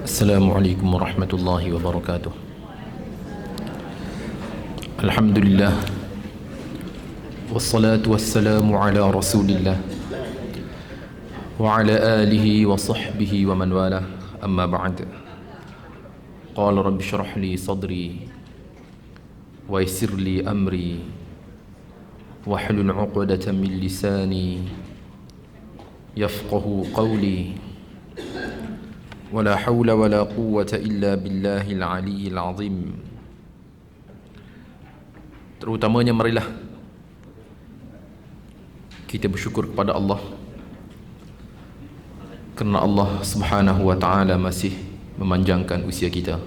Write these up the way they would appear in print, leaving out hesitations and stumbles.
Assalamualaikum warahmatullahi wabarakatuh. Alhamdulillah, wassalatu wassalamu ala rasulillah wa ala alihi wa sahbihi wa man wala, amma ba'd. Qala rabbi shrah li sadri wa yassir li amri wahlul 'uqdatan min lisani yafqahu qawli. ولا حول ولا قوة إلا بالله العلي العظيم. Terutamanya marilah kita bersyukur kepada Allah kerana Allah Subhanahu wa taala masih memanjangkan usia kita.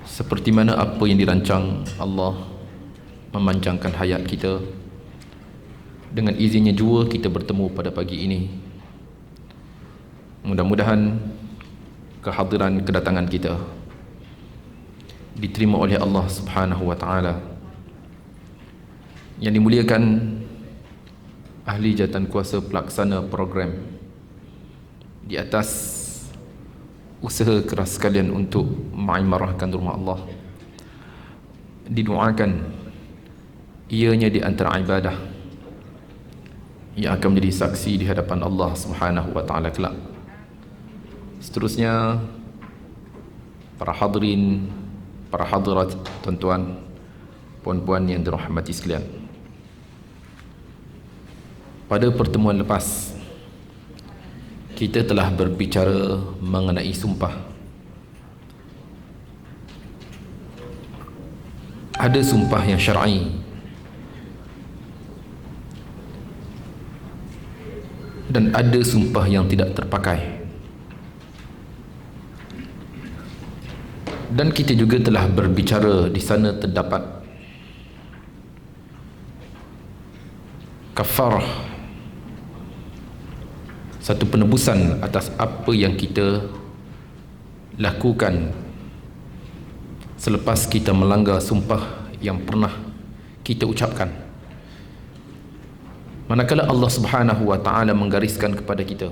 Seperti mana apa yang dirancang Allah memanjangkan hayat kita, dengan izinnya jua kita bertemu pada pagi ini. Mudah-mudahan kedatangan kita diterima oleh Allah Subhanahu wa taala. Yang dimuliakan ahli jawatan kuasa pelaksana program, di atas usaha keras kalian untuk mengimarahkan rumah Allah, didoakan ianya di antara ibadah yang akan menjadi saksi di hadapan Allah Subhanahu wa taala kelak. Seterusnya, para hadirin, para hadirat, tuan-tuan, puan-puan yang dirahmati sekalian. Pada pertemuan lepas, kita telah berbicara mengenai sumpah. Ada sumpah yang syar'i dan ada sumpah yang tidak terpakai. Dan kita juga telah berbicara di sana terdapat kafarah, satu penebusan atas apa yang kita lakukan selepas kita melanggar sumpah yang pernah kita ucapkan. Manakala Allah Subhanahu wa taala menggariskan kepada kita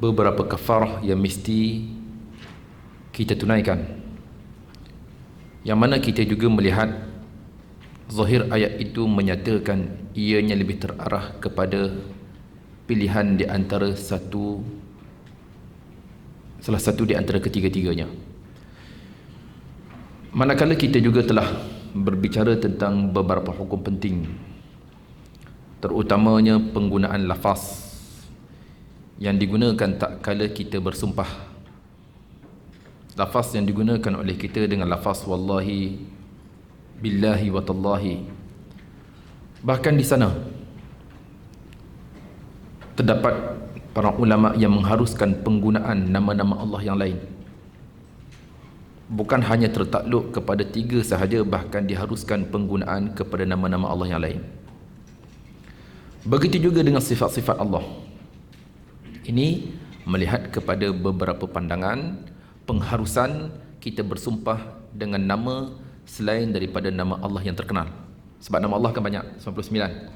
beberapa kafarah yang mesti kita tunaikan, yang mana kita juga melihat zahir ayat itu menyatakan ianya lebih terarah kepada pilihan di antara salah satu di antara ketiga-tiganya. Manakala kita juga telah berbicara tentang beberapa hukum penting, terutamanya penggunaan lafaz yang digunakan tak kala kita bersumpah. Lafaz yang digunakan oleh kita dengan lafaz wallahi, billahi wa tallahi. Bahkan di sana terdapat para ulama yang mengharuskan penggunaan nama-nama Allah yang lain. Bukan hanya tertakluk kepada 3 sahaja, bahkan diharuskan penggunaan kepada nama-nama Allah yang lain. Begitu juga dengan sifat-sifat Allah. Ini melihat kepada beberapa pandangan pengharusan kita bersumpah dengan nama selain daripada nama Allah yang terkenal. Sebab nama Allah kan banyak, 99.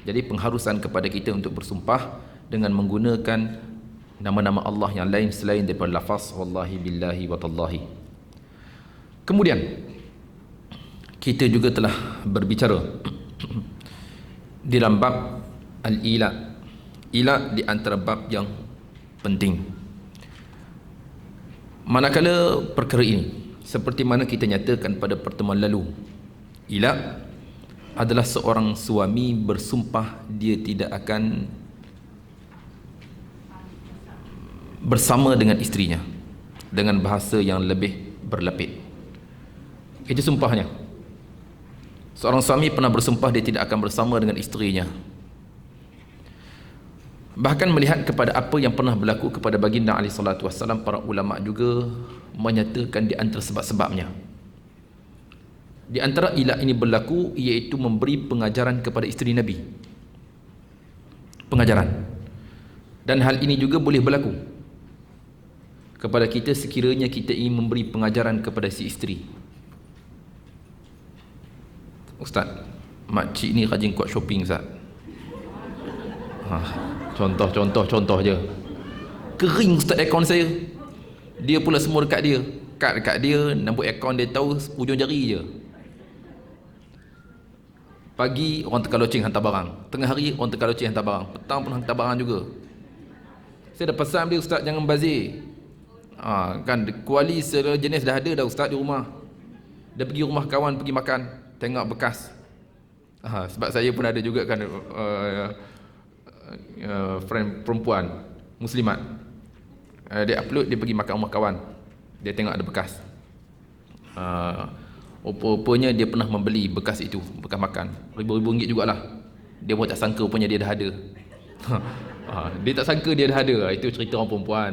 Jadi pengharusan kepada kita untuk bersumpah dengan menggunakan nama-nama Allah yang lain selain daripada lafaz wallahi, billahi wa tallahi. Kemudian kita juga telah berbicara di dalam bab al-ila. Ila di antara bab yang penting. Manakala perkara ini, seperti mana kita nyatakan pada pertemuan lalu, ila adalah seorang suami bersumpah dia tidak akan bersama dengan isterinya dengan bahasa yang lebih berlapik. Itu sumpahnya. Seorang suami pernah bersumpah dia tidak akan bersama dengan isterinya. Bahkan melihat kepada apa yang pernah berlaku kepada baginda alaihi salatu wassalam, para ulama juga menyatakan di antara sebab-sebabnya. Di antara ilah ini berlaku iaitu memberi pengajaran kepada isteri Nabi. Pengajaran. Dan hal ini juga boleh berlaku kepada kita sekiranya kita ingin memberi pengajaran kepada si isteri. Ustaz, makcik ni rajin kuat shopping Ustaz. Contoh je. kering ustaz aircon saya. Dia pula semua dekat dia. Kad dekat dia, nampak aircon dia tahu ujung jari je. Pagi orang tukar loceng hantar barang, tengah hari orang tukar loceng hantar barang, petang pun hantar barang juga. Saya dah pesan dia, ustaz jangan bazir. Kan kuali segala jenis dah ada dah ustaz di rumah. Dia pergi rumah kawan pergi makan, tengok bekas. Sebab saya pun ada juga kan friend perempuan muslimat. Dia upload dia pergi makan rumah kawan. Dia tengok ada bekas. Rupanya dia pernah membeli bekas itu, bekas makan, ribu-ribu ringgit jugalah. Dia pun tak sangka rupanya dia dah ada. Dia tak sangka dia dah ada. Itu cerita orang perempuan.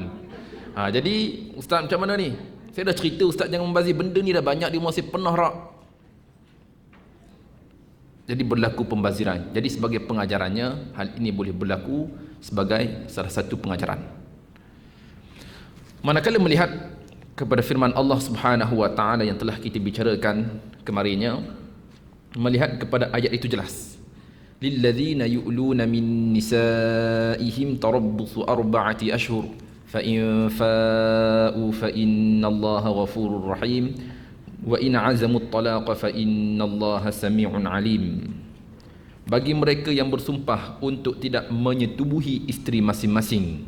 Jadi ustaz macam mana ni? Saya dah cerita ustaz jangan membazir, benda ni dah banyak di rumah saya penuh rak. Jadi berlaku pembaziran. Jadi sebagai pengajarannya, hal ini boleh berlaku sebagai salah satu pengajaran. Manakala melihat kepada firman Allah Subhanahu wa taala yang telah kita bicarakan kemarinnya, melihat kepada ayat itu jelas. Lilladzina yu'luna min nisaihim tarabbusu arba'ati ashhur fa in fa'u fa innallaha ghafurur rahim wa in 'azamu at-talaqa fa innallaha sami'un 'alim. Bagi mereka yang bersumpah untuk tidak menyetubuhi isteri masing-masing,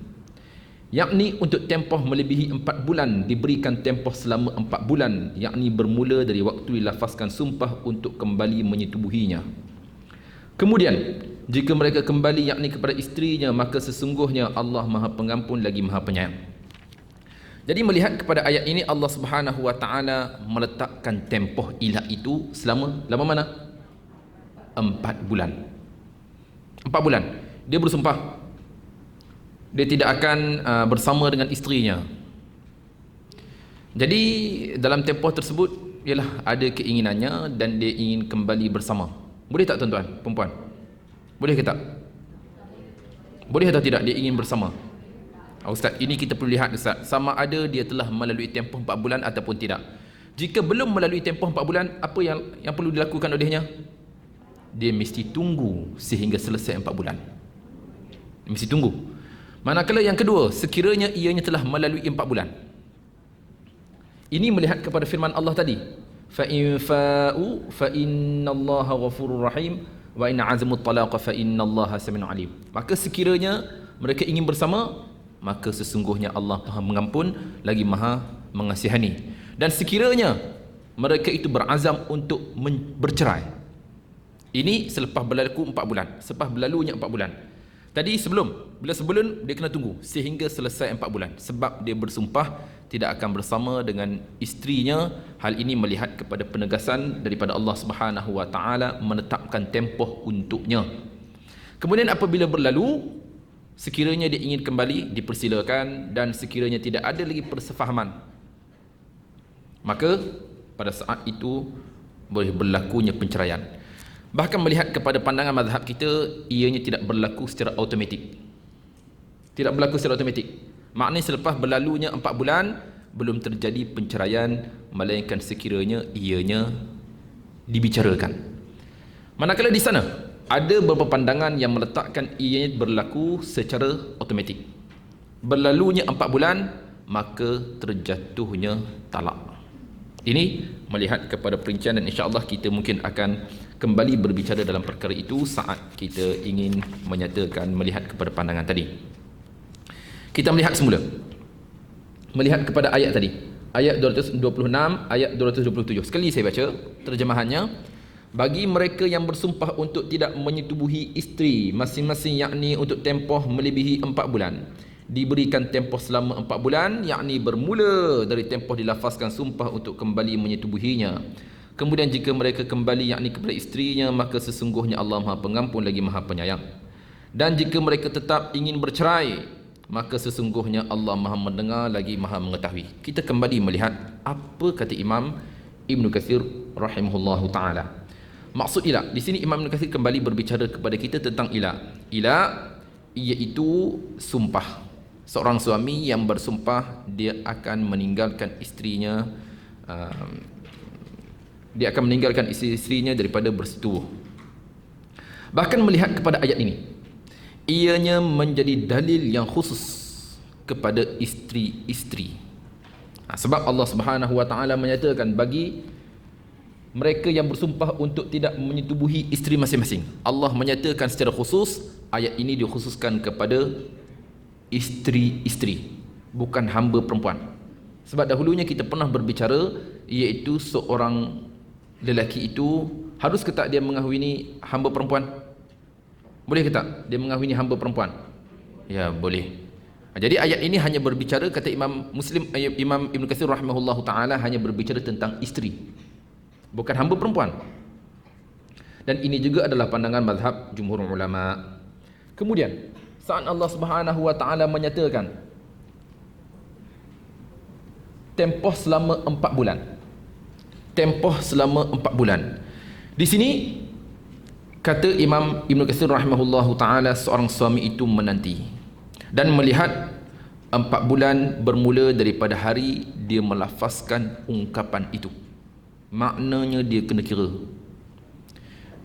yakni untuk tempoh melebihi 4 bulan, diberikan tempoh selama 4 bulan, yakni bermula dari waktu dilafazkan sumpah untuk kembali menyetubuhinya. Kemudian jika mereka kembali yakni kepada isterinya, maka sesungguhnya Allah Maha Pengampun lagi Maha Penyayang. Jadi melihat kepada ayat ini, Allah Subhanahu wa taala meletakkan tempoh ilah itu selama mana? 4 bulan. 4 bulan. Dia bersumpah dia tidak akan bersama dengan isterinya. Jadi dalam tempoh tersebut ialah ada keinginannya dan dia ingin kembali bersama. Boleh tak tuan-tuan, perempuan? Boleh ke tak? Boleh atau tidak dia ingin bersama? Ustaz, ini kita perlu lihat Ustaz, sama ada dia telah melalui tempoh 4 bulan ataupun tidak. Jika belum melalui tempoh 4 bulan, apa yang perlu dilakukan olehnya? Dia mesti tunggu sehingga selesai 4 bulan. Mesti tunggu. Manakala yang kedua, sekiranya ianya telah melalui 4 bulan. Ini melihat kepada firman Allah tadi, fa in fa'u fa innallaha ghafurur rahim wa in 'azamut talaqa fa innallaha sami'un 'alim. Maka sekiranya mereka ingin bersama, maka sesungguhnya Allah Maha Mengampun lagi Maha Mengasihani. Dan sekiranya mereka itu berazam untuk bercerai, ini selepas berlaku 4 bulan, selepas berlalunya 4 bulan. Tadi bila sebelum dia kena tunggu sehingga selesai 4 bulan, sebab dia bersumpah tidak akan bersama dengan isterinya. Hal ini melihat kepada penegasan daripada Allah Subhanahu wa taala menetapkan tempoh untuknya. Kemudian apabila berlalu, sekiranya dia ingin kembali, dipersilakan, dan sekiranya tidak ada lagi persefahaman, maka pada saat itu boleh berlakunya penceraian. Bahkan melihat kepada pandangan mazhab kita, ianya tidak berlaku secara automatik. Tidak berlaku secara automatik. Maknanya selepas berlalunya 4 bulan belum terjadi penceraian, melainkan sekiranya ianya dibicarakan. Manakala di sana ada beberapa pandangan yang meletakkan ianya berlaku secara automatik. Berlalunya 4 bulan, maka terjatuhnya talak. Ini melihat kepada perincian, dan insya-Allah kita mungkin akan kembali berbicara dalam perkara itu saat kita ingin menyatakan melihat kepada pandangan tadi. Kita melihat semula. Melihat kepada ayat tadi. Ayat 226, ayat 227. Sekali saya baca terjemahannya. Bagi mereka yang bersumpah untuk tidak menyetubuhi isteri masing-masing, yakni untuk tempoh melebihi 4 bulan, diberikan tempoh selama 4 bulan, yakni bermula dari tempoh dilafazkan sumpah untuk kembali menyetubuhinya. Kemudian jika mereka kembali yakni kepada isterinya, maka sesungguhnya Allah Maha Pengampun lagi Maha Penyayang. Dan jika mereka tetap ingin bercerai, maka sesungguhnya Allah Maha Mendengar lagi Maha Mengetahui. Kita kembali melihat apa kata Imam Ibn Katsir rahimahullahu taala. Maksud ilah di sini, Imam Ibn Katsir kembali berbicara kepada kita tentang ilah. Ilah iaitu sumpah. Seorang suami yang bersumpah dia akan meninggalkan isterinya, dia akan meninggalkan isteri-isterinya daripada bersetubuh. Bahkan melihat kepada ayat ini, ianya menjadi dalil yang khusus kepada isteri-isteri. Sebab Allah Subhanahu Wa Taala menyatakan bagi mereka yang bersumpah untuk tidak menyetubuhi isteri masing-masing, Allah menyatakan secara khusus, ayat ini dikhususkan kepada isteri-isteri, bukan hamba perempuan. Sebab dahulunya kita pernah berbicara, iaitu seorang lelaki itu harus ke tak dia mengahwini hamba perempuan? Boleh ke tak dia mengahwini hamba perempuan? Ya, boleh. Jadi ayat ini hanya berbicara, kata Imam Ibn Katsir rahimahullahu taala, hanya berbicara tentang isteri, bukan hamba perempuan. Dan ini juga adalah pandangan mazhab jumhur ulama. Kemudian saat Allah Subhanahu Wa Taala menyatakan tempoh selama 4 bulan. Tempoh selama 4 bulan. Di sini kata Imam Ibn Katsir rahimahullahu taala, seorang suami itu menanti dan melihat 4 bulan bermula daripada hari dia melafazkan ungkapan itu. Maknanya dia kena kira.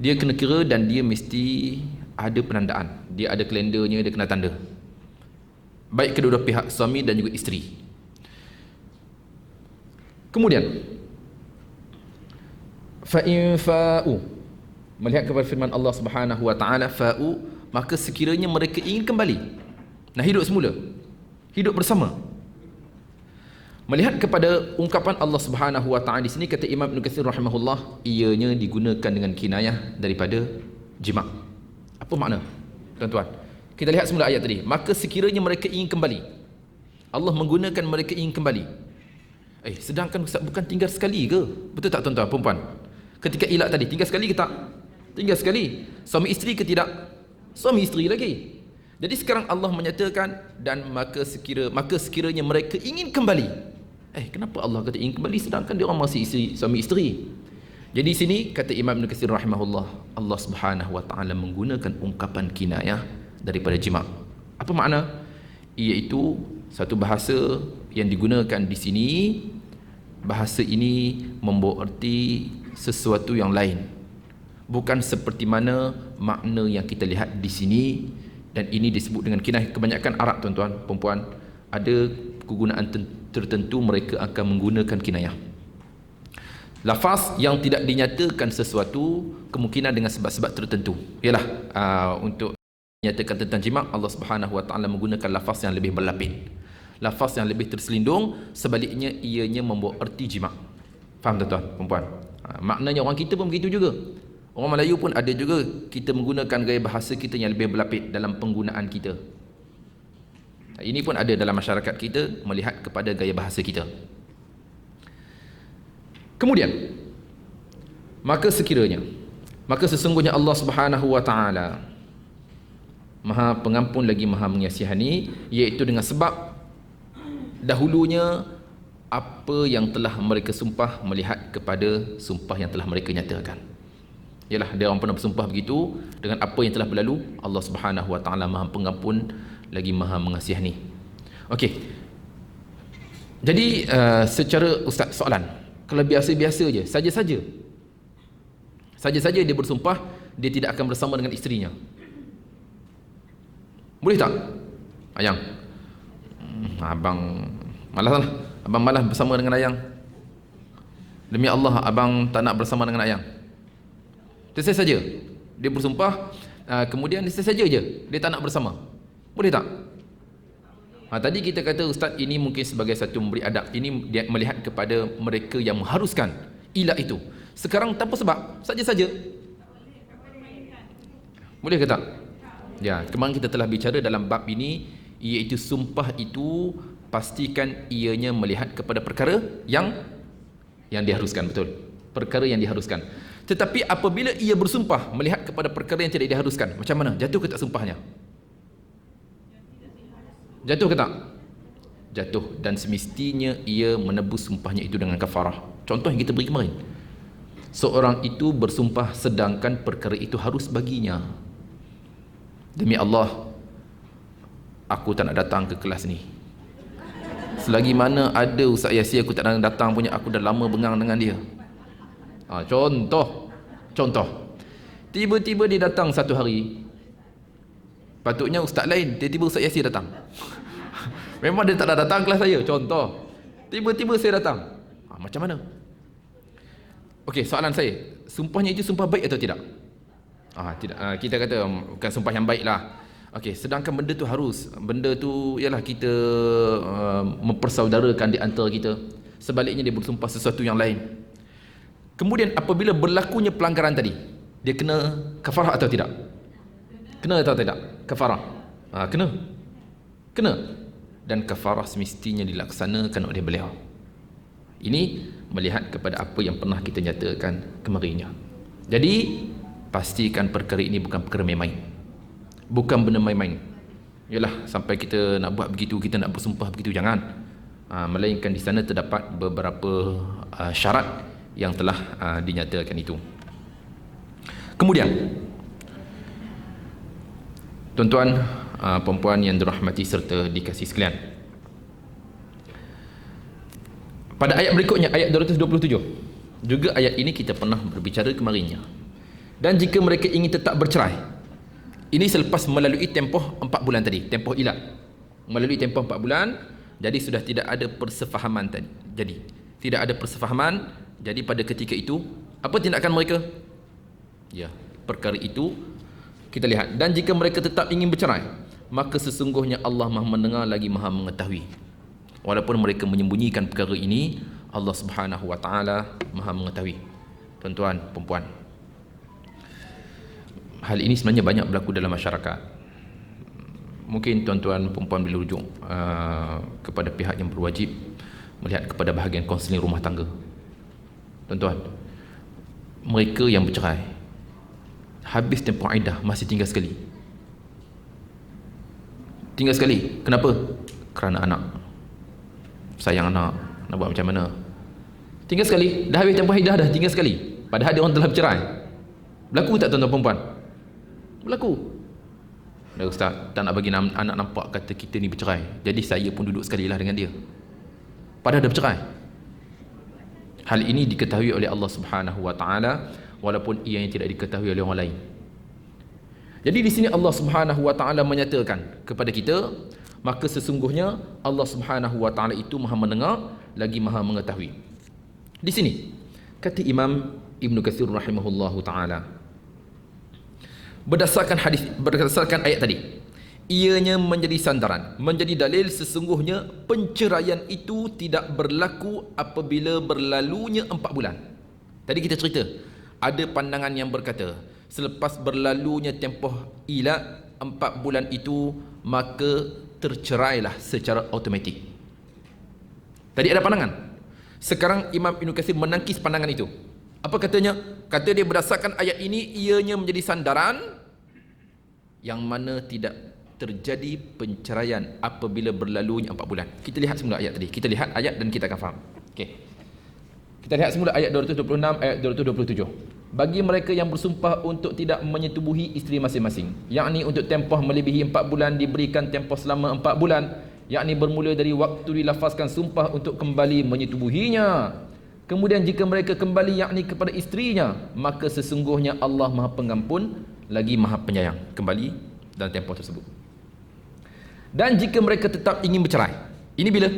Dia kena kira dan dia mesti ada penandaan. Dia ada kalendernya, dia kena tanda. Baik kedua-dua pihak, suami dan juga isteri. Kemudian fa'in fa'u, melihat kepada firman Allah Subhanahu Wa Taala, fa'u, maka sekiranya mereka ingin kembali, nah hidup semula, hidup bersama. Melihat kepada ungkapan Allah Subhanahu Wa Taala di sini, kata Imam Ibn Katsir rahimahullah, ianya digunakan dengan kinayah daripada jima'. Apa makna, tuan-tuan? Kita lihat semula ayat tadi, maka sekiranya mereka ingin kembali, Allah menggunakan mereka ingin kembali. Sedangkan Ustaz bukan tinggal sekali ke? Betul tak tuan-tuan, perempuan? Ketika ilak tadi, tinggal sekali ke tak? Tinggal sekali. Suami isteri ke tidak? Suami isteri lagi. Jadi sekarang Allah menyatakan, dan maka sekiranya mereka ingin kembali. Kenapa Allah kata ingin kembali sedangkan dia orang masih suami isteri? Jadi sini kata Imam Ibn Katsir rahimahullah, Allah Subhanahu Wa Taala menggunakan ungkapan kinayah daripada jima'. Apa makna? Iaitu satu bahasa yang digunakan di sini, bahasa ini membawa erti sesuatu yang lain, bukan seperti mana makna yang kita lihat di sini. Dan ini disebut dengan kinayah. Kebanyakan Arab, tuan-tuan, perempuan, ada kegunaan tertentu mereka akan menggunakan kinayah. Lafaz yang tidak dinyatakan sesuatu, kemungkinan dengan sebab-sebab tertentu. Ialah untuk menyatakan tentang jima', Allah Subhanahu Wa Taala menggunakan lafaz yang lebih berlapis, lafaz yang lebih terselindung. Sebaliknya ianya membawa erti jima'. Faham tuan-tuan, perempuan? Maknanya orang kita pun begitu juga. Orang Melayu pun ada juga, kita menggunakan gaya bahasa kita yang lebih berlapis dalam penggunaan kita. Ini pun ada dalam masyarakat kita, melihat kepada gaya bahasa kita. Kemudian maka sesungguhnya Allah Subhanahu Wa Taala Maha Pengampun lagi Maha Mengasihani, iaitu dengan sebab dahulunya apa yang telah mereka sumpah, melihat kepada sumpah yang telah mereka nyatakan. Ialah dia orang pernah bersumpah begitu dengan apa yang telah berlalu. Allah Subhanahu Wa Taala Maha Pengampun lagi Maha Mengasihani. Okey. Jadi secara ustaz, soalan, kalau biasa-biasa je, saja-saja dia bersumpah dia tidak akan bersama dengan isterinya, boleh tak? Ayang, abang malas lah. Abang malas bersama dengan ayang. Demi Allah, abang tak nak bersama dengan ayang. Selesai saja. Dia bersumpah, kemudian selesai saja je, dia tak nak bersama. Boleh tak? Tadi kita kata ustaz ini mungkin sebagai satu memberi adab. Ini dia melihat kepada mereka yang mengharuskan ilak itu. Sekarang tanpa sebab, saja-saja. Boleh ke tak? Ya, kemarin kita telah bicara dalam bab ini, iaitu sumpah itu pastikan ianya melihat kepada perkara yang diharuskan, betul. Perkara yang diharuskan. Tetapi apabila ia bersumpah melihat kepada perkara yang tidak diharuskan, macam mana? Jatuh ke tak sumpahnya? Jatuh ke tak? Jatuh, dan semestinya ia menebus sumpahnya itu dengan kafarah. Contoh yang kita beri kemarin, seorang itu bersumpah sedangkan perkara itu harus baginya. Demi Allah, aku tak nak datang ke kelas ni. Selagi mana ada Ustaz Yasir aku tak nak datang punya, aku dah lama bengang dengan dia. Contoh. Tiba-tiba dia datang satu hari. Patutnya ustaz lain, tiba-tiba Ustaz Yasir datang. Memang dia tak dah datang kelas saya, contoh. Tiba-tiba saya datang. Macam mana? Okey, soalan saya, sumpahnya itu sumpah baik atau tidak? Tidak. Kita kata bukan sumpah yang baik lah. Okey, sedangkan benda tu harus, benda tu ialah kita mempersaudarakan di antara kita. Sebaliknya dia bersumpah sesuatu yang lain. Kemudian apabila berlakunya pelanggaran tadi, dia kena kafarah atau tidak? Kena atau tidak? Kafarah. Kena. Dan kafarah semestinya dilaksanakan oleh beliau. Ini melihat kepada apa yang pernah kita nyatakan kemarinnya. Jadi pastikan perkara ini bukan perkara main-main. Bukan benda main-main. Yalah, sampai kita nak buat begitu, kita nak bersumpah begitu, jangan. Melainkan di sana terdapat beberapa syarat yang telah dinyatakan itu. Kemudian, tuan-tuan, perempuan yang dirahmati serta dikasihi sekalian, pada ayat berikutnya, ayat 227, juga ayat ini kita pernah berbicara kemarinnya. Dan jika mereka ingin tetap bercerai, ini selepas melalui tempoh 4 bulan tadi, tempoh ilat, melalui tempoh 4 bulan, jadi sudah tidak ada persefahaman tadi. Jadi tidak ada persefahaman. Jadi pada ketika itu, apa tindakan mereka? Ya, perkara itu kita lihat. Dan jika mereka tetap ingin bercerai, maka sesungguhnya Allah Maha mendengar lagi Maha mengetahui. Walaupun mereka menyembunyikan perkara ini, Allah Subhanahu wa taala Maha mengetahui. Tuan-tuan, perempuan, hal ini sebenarnya banyak berlaku dalam masyarakat. Mungkin tuan-tuan perempuan boleh rujuk kepada pihak yang berwajib melihat kepada bahagian kaunseling rumah tangga. Tuan-tuan, mereka yang bercerai, habis tempoh iddah masih tinggal sekali. Tinggal sekali. Kenapa? Kerana anak. Sayang anak. Nak buat macam mana? Tinggal sekali. Dah habis tempoh iddah dah, tinggal sekali. Padahal dia orang telah bercerai. Berlaku tak tuan-tuan perempuan? Berlaku. Dah ustaz, tak nak bagi anak nampak kata kita ni bercerai, jadi saya pun duduk sekali lah dengan dia. Padahal dah bercerai. Hal ini diketahui oleh Allah Subhanahu wa taala, walaupun ia yang tidak diketahui oleh orang lain. Jadi di sini Allah Subhanahu wa taala menyatakan kepada kita, maka sesungguhnya Allah Subhanahu wa taala itu Maha mendengar lagi Maha mengetahui. Di sini kata Imam Ibn Katsir rahimahullahu taala, berdasarkan ayat tadi, ianya menjadi sandaran, menjadi dalil sesungguhnya penceraian itu tidak berlaku apabila berlalunya 4 bulan. Tadi kita cerita, ada pandangan yang berkata selepas berlalunya tempoh ilat 4 bulan itu, maka tercerailah secara automatik. Tadi ada pandangan. Sekarang Imam Ibn Katsir menangkis pandangan itu. Apa katanya? Kata dia berdasarkan ayat ini, ianya menjadi sandaran yang mana tidak terjadi penceraian apabila berlalunya 4 bulan. Kita lihat semula ayat tadi. Kita lihat ayat dan kita akan faham. Okey. Kita lihat semula ayat 226, ayat 227. Bagi mereka yang bersumpah untuk tidak menyetubuhi isteri masing-masing, yakni untuk tempoh melebihi 4 bulan, diberikan tempoh selama 4 bulan, yakni bermula dari waktu dilafazkan sumpah untuk kembali menyetubuhinya. Kemudian jika mereka kembali yakni kepada isterinya, maka sesungguhnya Allah Maha Pengampun lagi Maha Penyayang. Kembali dalam tempoh tersebut. Dan jika mereka tetap ingin bercerai, ini bila?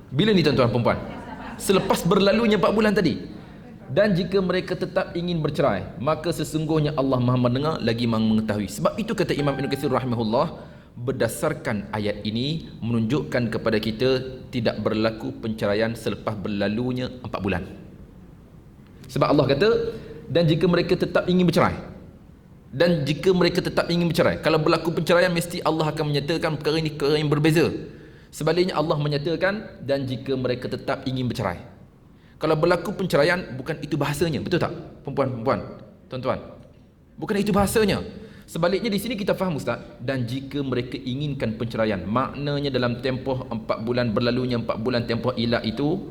Bila ni tuan-tuan perempuan? Selepas berlalunya 4 bulan tadi. Dan jika mereka tetap ingin bercerai, maka sesungguhnya Allah Maha mendengar lagi Maha mengetahui. Sebab itu kata Imam Ibn Katsir rahimahullah, berdasarkan ayat ini menunjukkan kepada kita tidak berlaku penceraian selepas berlalunya 4 bulan. Sebab Allah kata, dan jika mereka tetap ingin bercerai. Dan jika mereka tetap ingin bercerai, kalau berlaku penceraian, mesti Allah akan menyatakan perkara ini perkara yang berbeza. Sebaliknya Allah menyatakan, dan jika mereka tetap ingin bercerai. Kalau berlaku penceraian, bukan itu bahasanya. Betul tak? Perempuan-perempuan, tuan-tuan, bukan itu bahasanya. Sebaliknya di sini kita faham ustaz, dan jika mereka inginkan penceraian, maknanya dalam tempoh 4 bulan, berlalunya 4 bulan tempoh ilah itu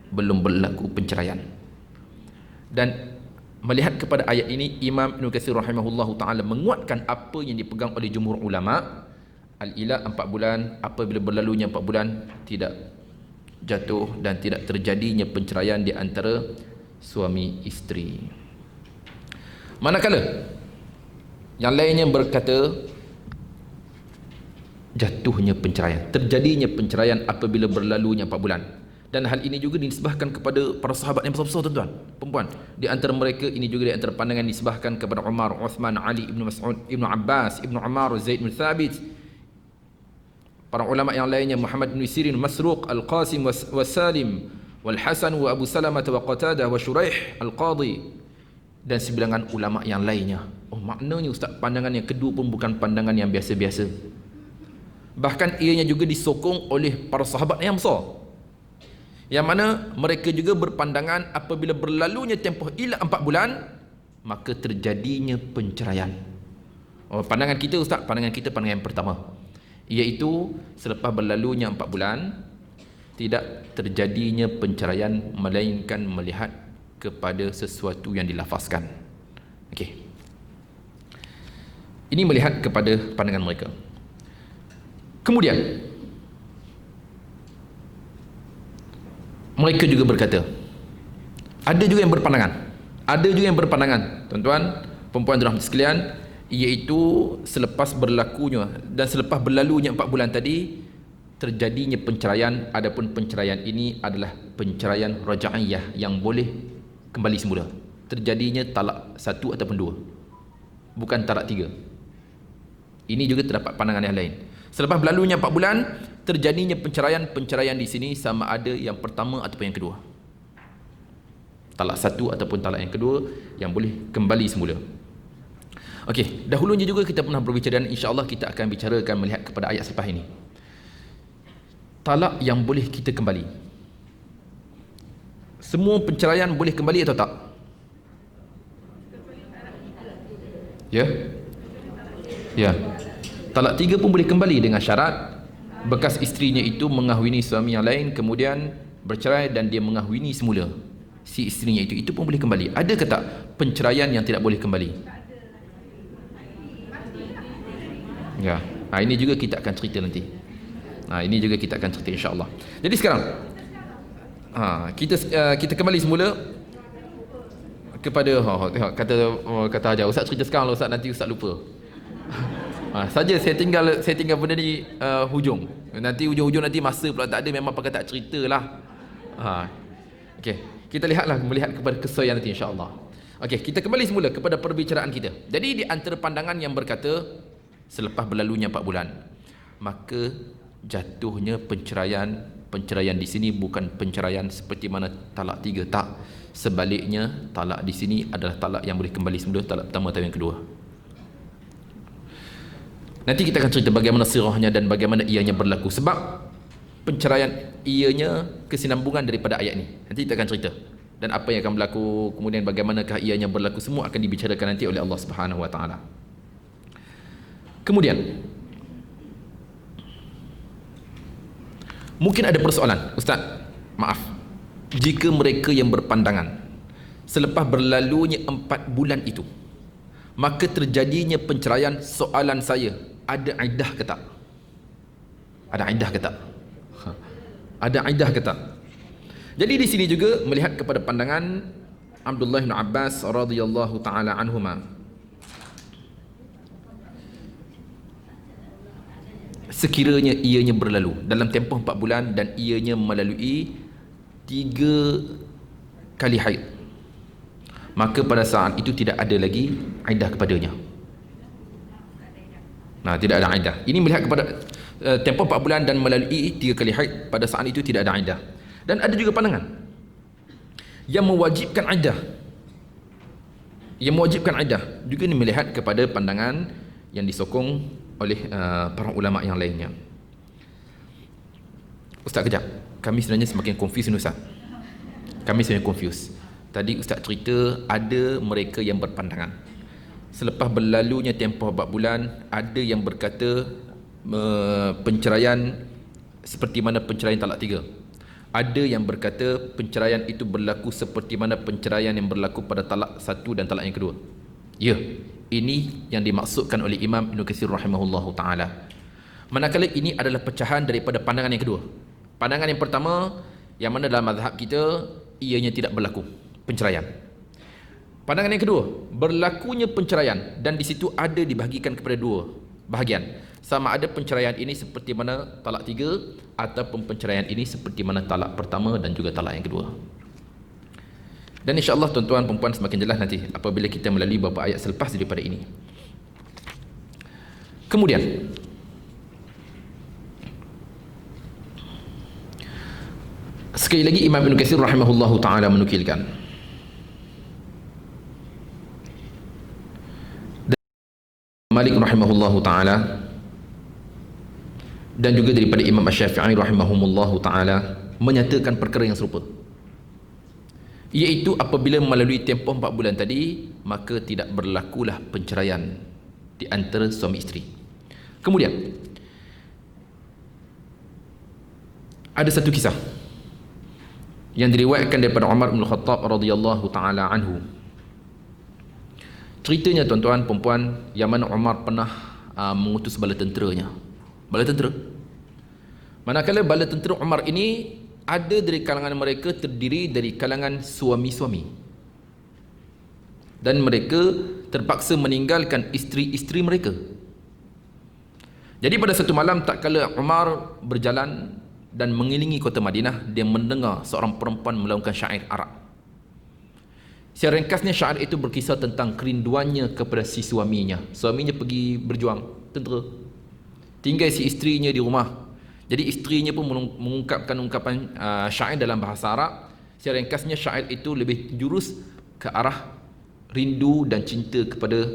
belum berlaku penceraian. Dan melihat kepada ayat ini, Imam Ibn Katsir rahimahullahu taala menguatkan apa yang dipegang oleh jumhur ulama, al-ilah 4 bulan, apabila berlalunya 4 bulan tidak jatuh dan tidak terjadinya penceraian di antara suami isteri. Manakala yang lainnya berkata jatuhnya penceraian, terjadinya penceraian apabila berlalunya 4 bulan. Dan hal ini juga dinisbahkan kepada para sahabat yang besar-besar, tuan-tuan, perempuan. Di antara mereka ini juga di antara pandangan dinisbahkan kepada Umar, Uthman, Ali, Ibnu Mas'ud, Ibnu Abbas, Ibnu Umar, Zaid bin Thabit. Para ulama yang lainnya Muhammad bin Sirin, Masruq, Al-Qasim wa Salim, wal Hasan wa Abu Salamah wa Qatadah wa Shuraih Al-Qadhi, dan sebilangan ulama yang lainnya. Oh, maknanya ustaz, pandangan yang kedua pun bukan pandangan yang biasa-biasa. Bahkan ianya juga disokong oleh para sahabat yang besar, yang mana mereka juga berpandangan apabila berlalunya tempoh ila 4 bulan maka terjadinya penceraian. Oh, pandangan kita ustaz, pandangan kita pandangan yang pertama, iaitu selepas berlalunya 4 bulan tidak terjadinya penceraian melainkan melihat kepada sesuatu yang dilafazkan. Okey. Ini melihat kepada pandangan mereka. Kemudian mereka juga berkata, ada juga yang berpandangan, tuan-tuan, perempuan dan rahmat sekalian, iaitu selepas berlakunya dan selepas berlalunya 4 bulan tadi terjadinya penceraian. Adapun penceraian ini adalah penceraian raja'iyah yang boleh kembali semula. Terjadinya talak 1 ataupun 2, bukan talak 3. Ini juga terdapat pandangan yang lain. Selepas berlalunya 4 bulan terjadinya penceraian. Penceraian di sini sama ada yang pertama ataupun yang kedua. Talak 1 ataupun talak yang kedua yang boleh kembali semula. Okey, dahulunya juga kita pernah berbicara dan insya-Allah kita akan bicarakan melihat kepada ayat selepas ini. Talak yang boleh kita kembali. Semua penceraian boleh kembali atau tak? Ya? Ya. Talak 3 pun boleh kembali dengan syarat bekas isterinya itu mengahwini suami yang lain, kemudian bercerai dan dia mengahwini semula si isterinya itu pun boleh kembali. Ada ke tak penceraian yang tidak boleh kembali? Ya. Ini juga kita akan cerita nanti. Ini juga kita akan cerita insya-Allah. Jadi sekarang kita kembali semula kepada kata ajar ustaz, cerita sekarang lah ustaz, nanti ustaz lupa. Saja saya tinggal benda ni hujung. Nanti hujung-hujung nanti masa pula tak ada, memang pakai tak ceritalah. Okey, kita melihat kepada kisah yang nanti insya-Allah. Okey, kita kembali semula kepada perbicaraan kita. Jadi di antara pandangan yang berkata selepas berlalunya 4 bulan maka jatuhnya penceraian di sini bukan penceraian seperti mana talak 3, tak. Sebaliknya talak di sini adalah talak yang boleh kembali semula, talak pertama atau yang kedua. Nanti kita akan cerita bagaimana sirahnya dan bagaimana ianya berlaku, sebab penceraian ianya kesinambungan daripada ayat ini. Nanti kita akan cerita dan apa yang akan berlaku, kemudian bagaimanakah ianya berlaku, semua akan dibicarakan nanti oleh Allah Subhanahu wa taala. Kemudian mungkin ada persoalan, ustaz, maaf, jika mereka yang berpandangan selepas berlalunya 4 bulan itu maka terjadinya penceraian, soalan saya, ada iddah ke tak? Ada iddah ke tak? Ada iddah ke tak? Jadi di sini juga melihat kepada pandangan Abdullah bin Abbas radhiyallahu taala anhuma. Sekiranya ianya berlalu dalam tempoh 4 bulan dan ianya melalui 3 kali haid, maka pada saat itu tidak ada lagi iddah kepadanya. Tidak ada iddah. Ini melihat kepada tempoh 4 bulan dan melalui 3 kali haid, pada saat itu tidak ada iddah. Dan ada juga pandangan yang mewajibkan iddah. Yang mewajibkan iddah juga ini melihat kepada pandangan yang disokong oleh para ulama yang lainnya. Ustaz, kejap, kami sebenarnya semakin confuse ni ustaz. Kami sebenarnya confuse. Tadi ustaz cerita ada mereka yang berpandangan selepas berlalunya tempoh 4 bulan, ada yang berkata penceraian seperti mana penceraian talak 3. Ada yang berkata penceraian itu berlaku seperti mana penceraian yang berlaku pada talak 1 dan talak yang kedua. Ya, ini yang dimaksudkan oleh Imam Ibn Katsir rahimahullahu ta'ala. Manakala ini adalah pecahan daripada pandangan yang kedua. Pandangan yang pertama, yang mana dalam mazhab kita ianya tidak berlaku penceraian. Pandangan yang kedua, berlakunya penceraian, dan di situ ada dibahagikan kepada 2 bahagian. sama ada penceraian ini seperti mana talak 3 ataupun penceraian ini seperti mana talak pertama dan juga talak yang kedua. Dan insya-Allah tuan-tuan dan puan semakin jelas nanti apabila kita melalui beberapa ayat selepas daripada ini. Kemudian sekali lagi Imam Ibn Katsir rahimahullahu taala menukilkan dan Malik rahimahullahu taala dan juga daripada Imam Asy-Syafi'i rahimahumullahu taala menyatakan perkara yang serupa, iaitu apabila melalui tempoh 4 bulan tadi maka tidak berlakulah penceraian di antara suami isteri. Kemudian ada satu kisah yang diriwayatkan daripada Umar bin Khattab radhiyallahu taala anhu. Ceritanya tuan-tuan perempuan yang mana Umar pernah mengutus bala tenteranya. Bala tentera. Manakala bala tentera Umar ini ada dari kalangan mereka terdiri dari kalangan suami-suami. Dan mereka terpaksa meninggalkan isteri-isteri mereka. Jadi pada satu malam tak kala Umar berjalan dan mengelilingi kota Madinah, dia mendengar seorang perempuan melaungkan syair Arab. Secara ringkasnya syair itu berkisah tentang kerinduannya kepada si suaminya. Suaminya pergi berjuang, tentera. Tinggal si isterinya di rumah. Jadi isterinya pun mengungkapkan ungkapan syair dalam bahasa Arab. Secara ringkasnya syair itu lebih jurus ke arah rindu dan cinta kepada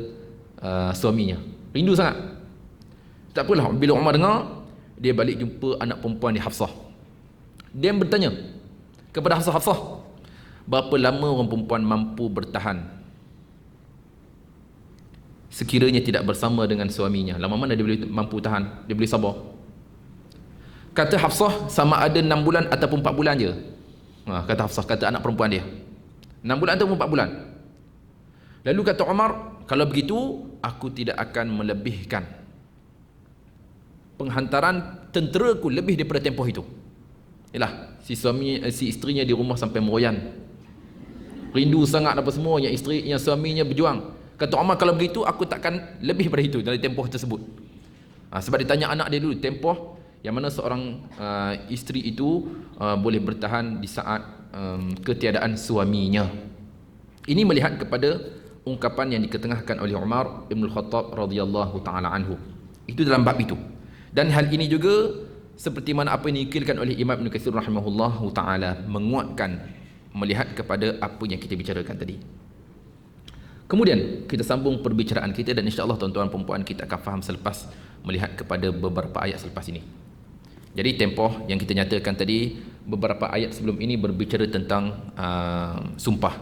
suaminya. Rindu sangat. Tak apalah, bila Umar dengar, dia balik jumpa anak perempuan di Hafsah. Dia bertanya kepada Hafsah, berapa lama orang perempuan mampu bertahan sekiranya tidak bersama dengan suaminya? Lama mana dia boleh mampu tahan? Dia boleh sabar? Kata Hafsah, sama ada 6 bulan ataupun 4 bulan je. Kata Hafsah, kata anak perempuan dia, 6 bulan ataupun 4 bulan. Lalu kata Umar, kalau begitu aku tidak akan melebihkan penghantaran tenteraku lebih daripada tempoh itu. Yalah, si isterinya di rumah sampai meroyan, rindu sangat apa semua, yang suaminya berjuang. Kata Umar, kalau begitu aku takkan lebih daripada itu dari tempoh tersebut. Sebab ditanya anak dia dulu tempoh yang mana seorang isteri itu boleh bertahan di saat ketiadaan suaminya. Ini melihat kepada ungkapan yang diketengahkan oleh Umar bin Khattab radhiyallahu taala anhu. Itu dalam bab itu. Dan hal ini juga seperti mana apa yang dinukilkan oleh Imam Ibn Katsir rahimahullahu taala menguatkan melihat kepada apa yang kita bicarakan tadi. Kemudian kita sambung perbicaraan kita dan insya-Allah tuan-tuan perempuan kita akan faham selepas melihat kepada beberapa ayat selepas ini. Jadi tempoh yang kita nyatakan tadi, beberapa ayat sebelum ini berbicara tentang sumpah.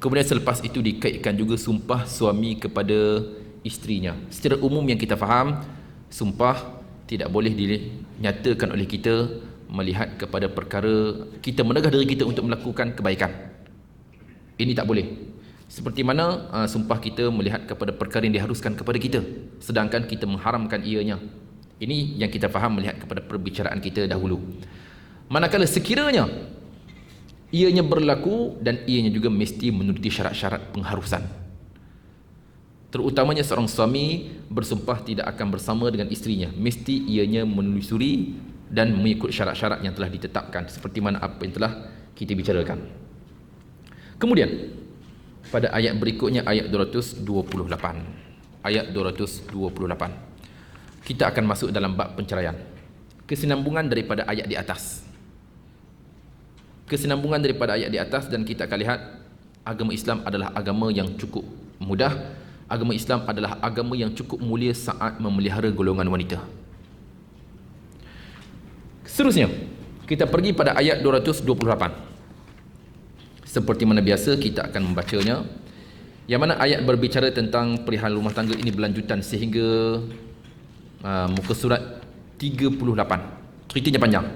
Kemudian selepas itu dikaitkan juga sumpah suami kepada isterinya. Secara umum yang kita faham, sumpah tidak boleh dinyatakan oleh kita melihat kepada perkara kita menegah diri kita untuk melakukan kebaikan. Ini tak boleh. Seperti mana sumpah kita melihat kepada perkara yang diharuskan kepada kita, sedangkan kita mengharamkan ianya. Ini yang kita faham melihat kepada perbicaraan kita dahulu. Manakala sekiranya ianya berlaku dan ianya juga mesti menuruti syarat-syarat pengharusan. Terutamanya seorang suami bersumpah tidak akan bersama dengan isterinya, mesti ianya menelusuri dan mengikut syarat-syarat yang telah ditetapkan seperti mana apa yang telah kita bicarakan. Kemudian pada ayat berikutnya, ayat 228, ayat 228, kita akan masuk dalam bab penceraian. Kesinambungan daripada ayat di atas, kesinambungan daripada ayat di atas, dan kita akan lihat agama Islam adalah agama yang cukup mudah. Agama Islam adalah agama yang cukup mulia saat memelihara golongan wanita. Seterusnya kita pergi pada ayat 228. Seperti mana biasa kita akan membacanya, yang mana ayat berbicara tentang perihal rumah tangga ini berlanjutan sehingga muka surat 38. Ceritanya panjang.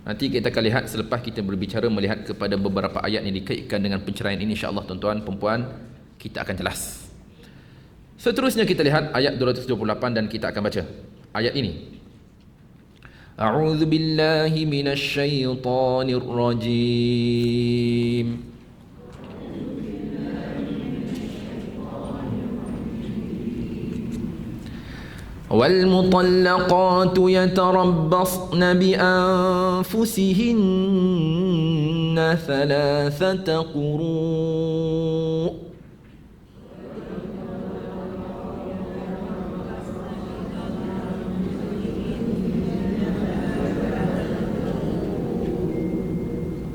Nanti kita akan lihat selepas kita berbicara melihat kepada beberapa ayat yang dikaitkan dengan penceraian ini, insya-Allah tuan-tuan perempuan kita akan jelas. Seterusnya kita lihat ayat 228 dan kita akan baca ayat ini. A'udzu billahi minasy syaithanir rajim. والمطلقات يتربصن بأنفسهن ثلاثة قروء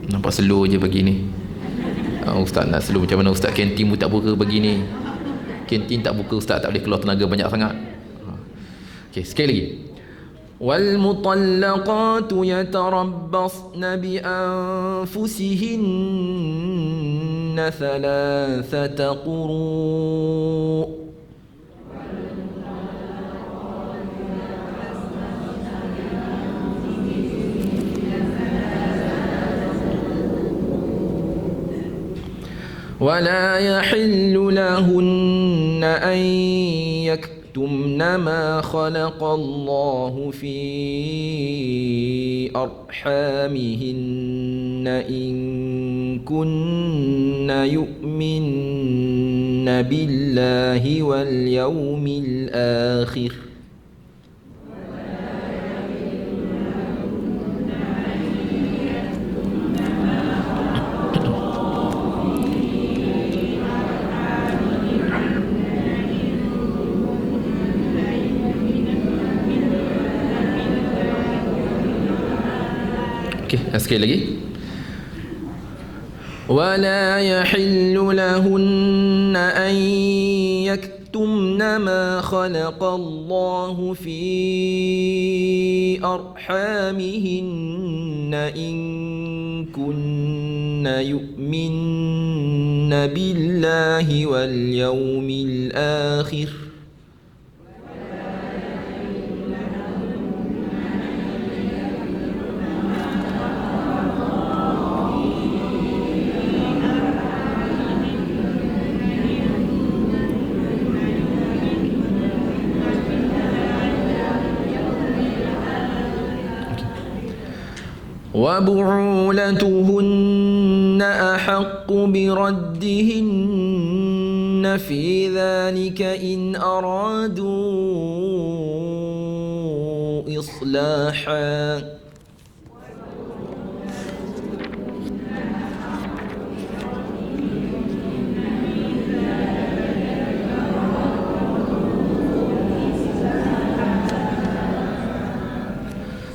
nampak slow je pagi ni. Ustaz nak slow macam mana ustaz? Kantin pun tak buka pagi ni. Kantin tak buka, ustaz tak boleh keluar tenaga banyak sangat. Okey, sekali lagi. Wal mutallaqatu yatarabbasna bi anfusihinna thalathata quru'. ولا يحل لهن أن يكتمن ما خلق الله في أرحامهن إن كن يؤمن بالله واليوم الآخر sekali lagi. ولا يحل لهن أن يكتمن ما خلق الله في أرحامهن إن كن يؤمن بالله واليوم الآخر وبعولتهن أحق بردهن في ذلك إن أرادوا إصلاحا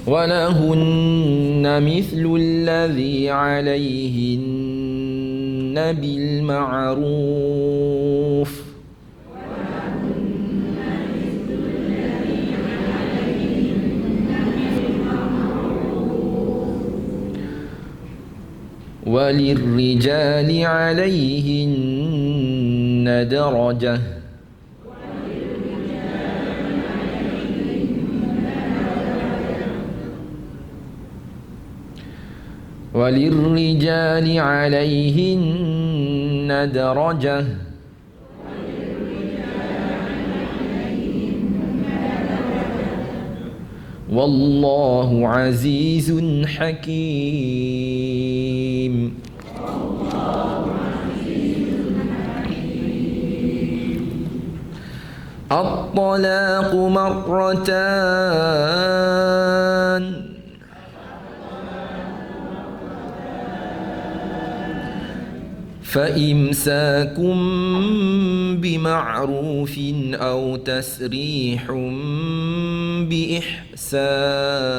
ولهن مثل الذي عليهن بالمعروف وللرجال عليهن درجة وللرجال عليهن درجة والله عزيز حكيم الطلاق مرتان فإمساكم بمعروف أو تسريح بإحسان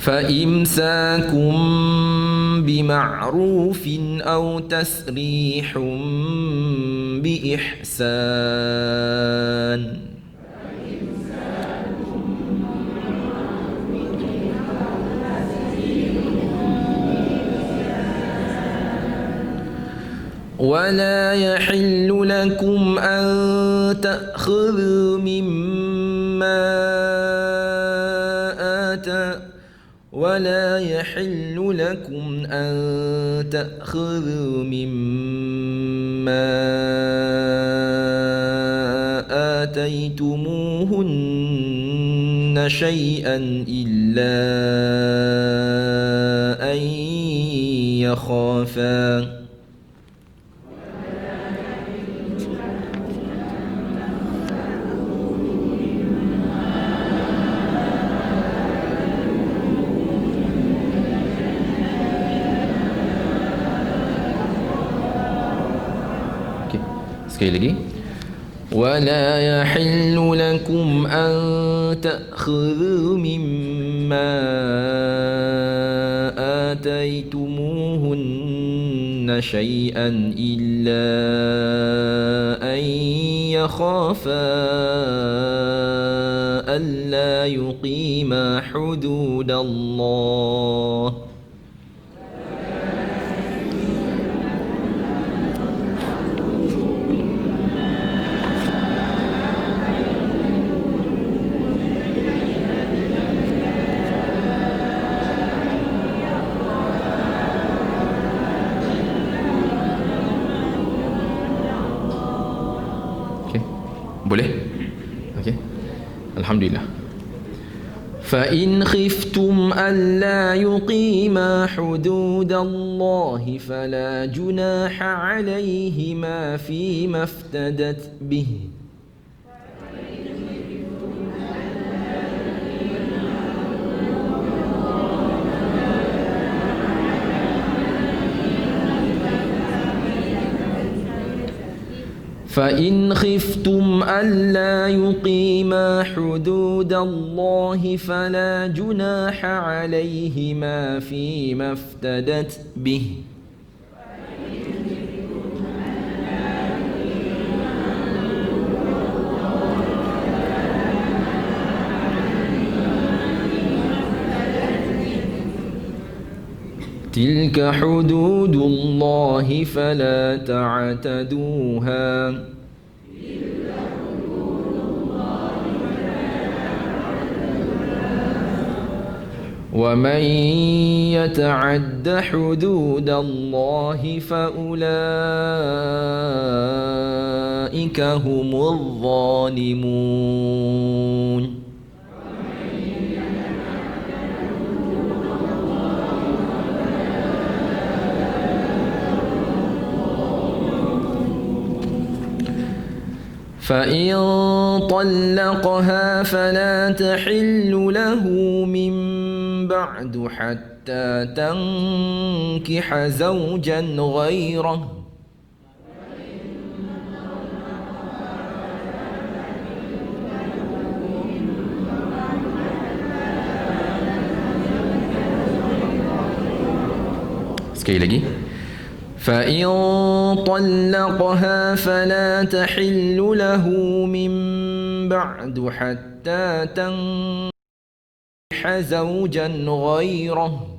فإمساكم بمعروف أو تسريح بإحسان ولا يحل لكم أن تأخذوا مما ولا يحل لكم أن تأخذوا مما آتيتموهن شيئا إلا أن يخافا. Sekali lagi. ولا يحل لكم أن تأخذوا مما آتيتموهن شيئا إلا أن يخافا ألا يقيما حدود الله. Boleh? Okey. Alhamdulillah. فإن خفتم ألا يقيما حدود الله فلا جناح عليهما فيما افتدت به. فإن خفتم ألا يقيما حدود الله فلا جناح عليهما فيما افتدت به. تلك حدود الله فلا تعتدوها. ومن يتعد حدود الله فأولئك هم الظالمون. فإن طلقها فلا تحل له من بعد حتى تنكح زوجا غيره. Sekali lagi. فإن طلقها فلا تحل له من بعد حتى تنكح زوجا غيره.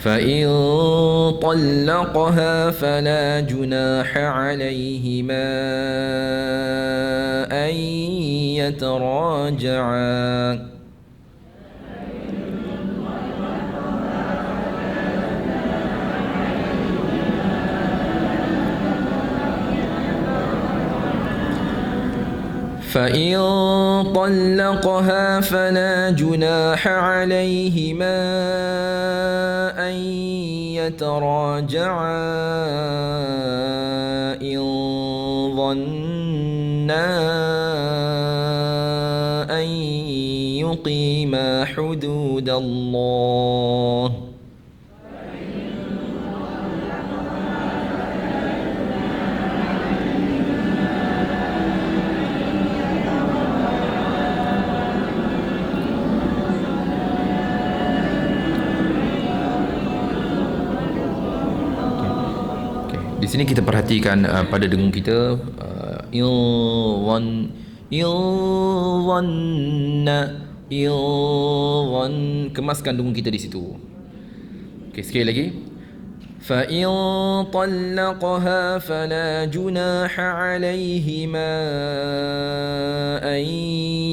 فإن طلقها فلا جناح عليهما أن يتراجعا. فإن طلقها فلا جناح عليهما أن يتراجعا إن ظنا أن يقيما حدود الله. Di sini kita perhatikan pada dengung kita kemaskan dengung kita di situ. Okey, sekali lagi. فإن طلقها فلا جناح عليهما أن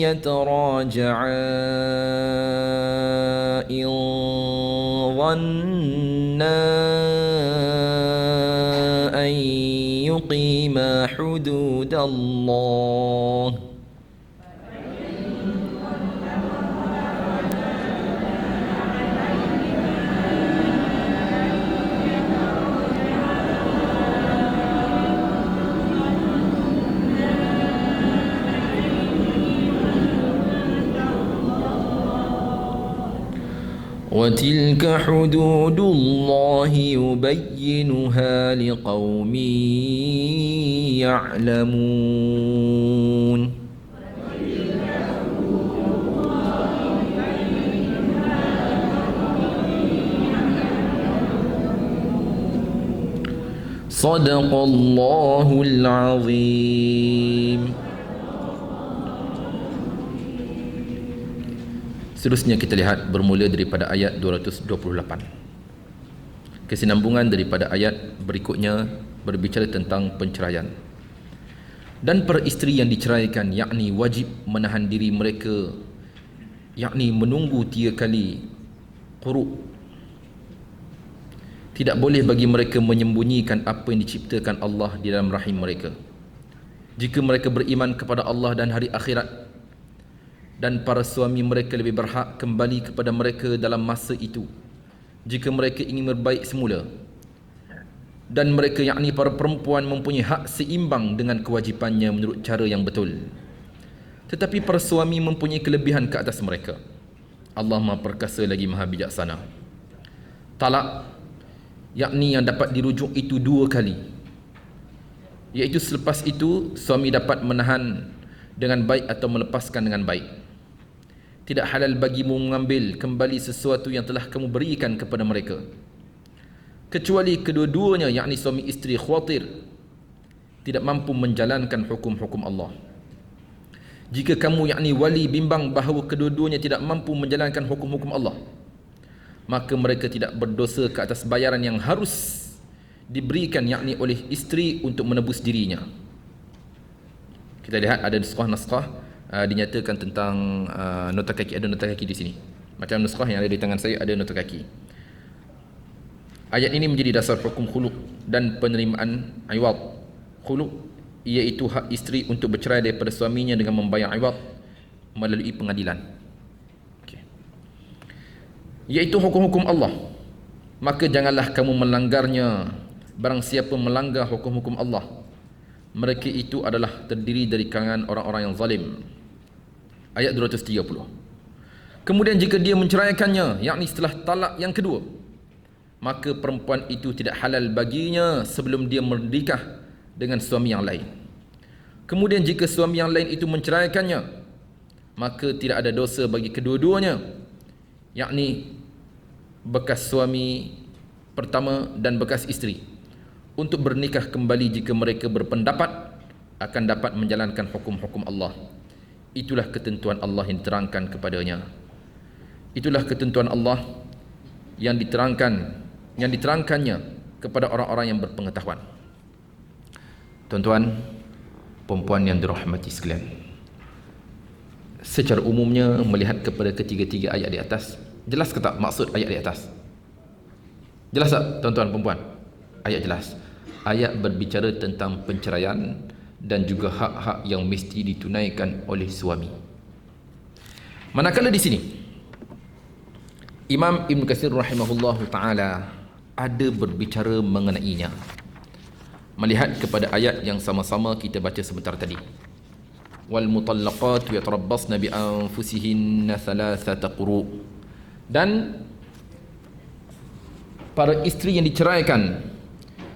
يتراجعا إن ظنا أن يقيما حدود الله وتلك حدود الله يبينها لقوم يعلمون صدق الله العظيم. Seterusnya kita lihat bermula daripada ayat 228. Kesinambungan daripada ayat berikutnya berbicara tentang penceraian. Dan para isteri yang diceraikan, yakni wajib menahan diri mereka, yakni menunggu 3 kali quru'. Tidak boleh bagi mereka menyembunyikan apa yang diciptakan Allah di dalam rahim mereka. Jika mereka beriman kepada Allah dan hari akhirat, dan para suami mereka lebih berhak kembali kepada mereka dalam masa itu jika mereka ingin berbaik semula, dan mereka yakni para perempuan mempunyai hak seimbang dengan kewajipannya menurut cara yang betul. Tetapi para suami mempunyai kelebihan ke atas mereka. Allah Maha Perkasa lagi Maha Bijaksana. Talak yakni yang dapat dirujuk itu 2 kali, iaitu selepas itu suami dapat menahan dengan baik atau melepaskan dengan baik. Tidak halal bagimu mengambil kembali sesuatu yang telah kamu berikan kepada mereka, kecuali kedua-duanya yakni suami isteri khawatir tidak mampu menjalankan hukum-hukum Allah. Jika kamu yakni wali bimbang bahawa kedua-duanya tidak mampu menjalankan hukum-hukum Allah, maka mereka tidak berdosa ke atas bayaran yang harus diberikan yakni oleh isteri untuk menebus dirinya. Kita lihat ada naskah dinyatakan tentang nota kaki, ada nota kaki di sini. Macam naskah yang ada di tangan saya ada nota kaki. Ayat ini menjadi dasar hukum khulu' dan penerimaan iwad. Khulu' iaitu hak isteri untuk bercerai daripada suaminya dengan membayar iwad melalui pengadilan. Okay. Iaitu hukum-hukum Allah. Maka janganlah kamu melanggarnya. Barang siapa melanggar hukum-hukum Allah, mereka itu adalah terdiri dari kalangan orang-orang yang zalim. Ayat 230. Kemudian jika dia menceraikannya, yakni setelah talak yang kedua, maka perempuan itu tidak halal baginya sebelum dia menikah dengan suami yang lain. Kemudian jika suami yang lain itu menceraikannya, maka tidak ada dosa bagi kedua-duanya, yakni bekas suami pertama dan bekas isteri, untuk bernikah kembali jika mereka berpendapat akan dapat menjalankan hukum-hukum Allah. Itulah ketentuan Allah yang diterangkan kepadanya. Itulah ketentuan Allah yang diterangkannya kepada orang-orang yang berpengetahuan. Tuan-tuan, perempuan yang dirahmati sekalian, secara umumnya melihat kepada ketiga-tiga ayat di atas, jelas ke tak maksud ayat di atas? Jelas tak tuan-tuan perempuan? Ayat jelas. Ayat berbicara tentang penceraian dan juga hak-hak yang mesti ditunaikan oleh suami. Manakala di sini Imam Ibn Katsir rahimahullahu taala ada berbicara mengenainya, melihat kepada ayat yang sama-sama kita baca sebentar tadi. Wal mutallaqatu yatarabbasna bi anfusihinna thalathata quru'. Dan para isteri yang diceraikan,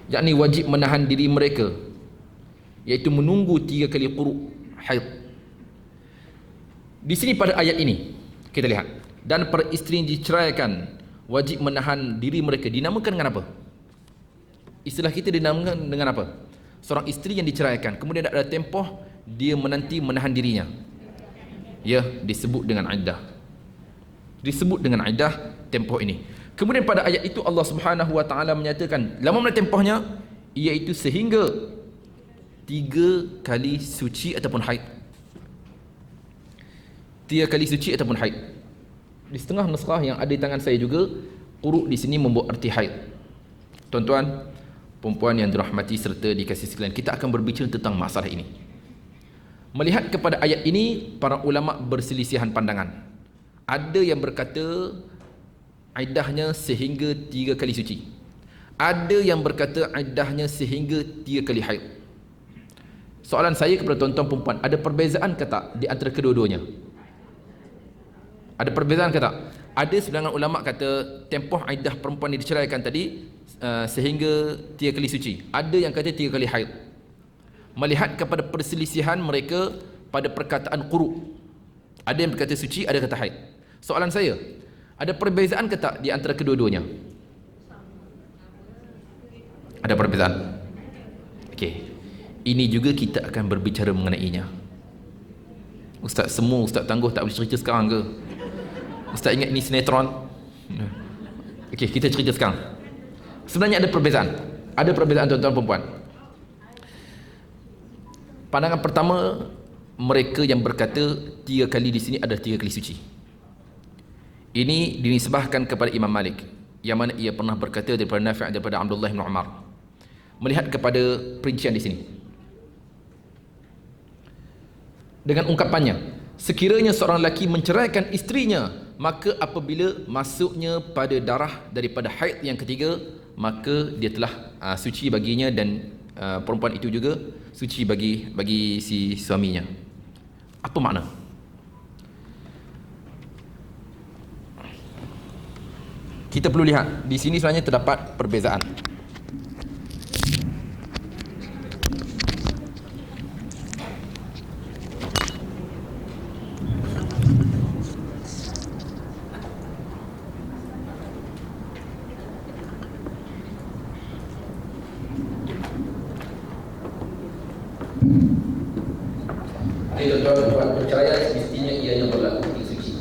yakni wajib menahan diri mereka, iaitu menunggu 3 kali quru' haid. Di sini pada ayat ini kita lihat, dan para isteri yang diceraikan wajib menahan diri mereka, dinamakan dengan apa? Istilah kita dinamakan dengan apa? Seorang isteri yang diceraikan, kemudian ada tempoh dia menanti menahan dirinya, ya, disebut dengan iddah. Disebut dengan iddah tempoh ini. Kemudian pada ayat itu Allah Subhanahu wa taala menyatakan lama mana tempohnya, iaitu sehingga 3 kali suci ataupun haid. 3 kali suci ataupun haid. Di setengah naskah yang ada di tangan saya juga, quru di sini membawa arti haid. Tuan-tuan, perempuan yang dirahmati serta dikasihi sekalian, kita akan berbicara tentang masalah ini. Melihat kepada ayat ini, para ulama berselisihan pandangan. Ada yang berkata iddahnya sehingga 3 kali suci. Ada yang berkata iddahnya sehingga 3 kali haid. Soalan saya kepada tuan-tuan perempuan, ada perbezaan ke tak di antara kedua-duanya? Ada perbezaan ke tak? Ada sebilangan ulama kata tempoh iddah perempuan yang diceraikan tadi sehingga 3 kali suci. Ada yang kata 3 kali haid. Melihat kepada perselisihan mereka pada perkataan quru. Ada yang berkata suci, ada kata haid. Soalan saya, ada perbezaan ke tak di antara kedua-duanya? Ada perbezaan? Okey. Ini juga kita akan berbicara mengenainya. Ustaz semua, Ustaz tangguh tak boleh cerita sekarang ke? Ustaz ingat ini sinetron? Okey, kita cerita sekarang. Sebenarnya ada perbezaan. Ada perbezaan tuan-tuan perempuan. Pandangan pertama, mereka yang berkata 3 kali di sini adalah 3 kali suci. Ini dinisbahkan kepada Imam Malik, yang mana ia pernah berkata daripada Nafi' daripada Abdullah bin Umar. Melihat kepada perincian di sini, dengan ungkapannya, sekiranya seorang lelaki menceraikan isterinya, maka apabila masuknya pada darah daripada haid yang ketiga, maka dia telah suci baginya, dan perempuan itu juga suci bagi si suaminya. Apa makna? Kita perlu lihat di sini sebenarnya terdapat perbezaan. Tuan-tuan, perceraian mestinya ianya berlaku di suci.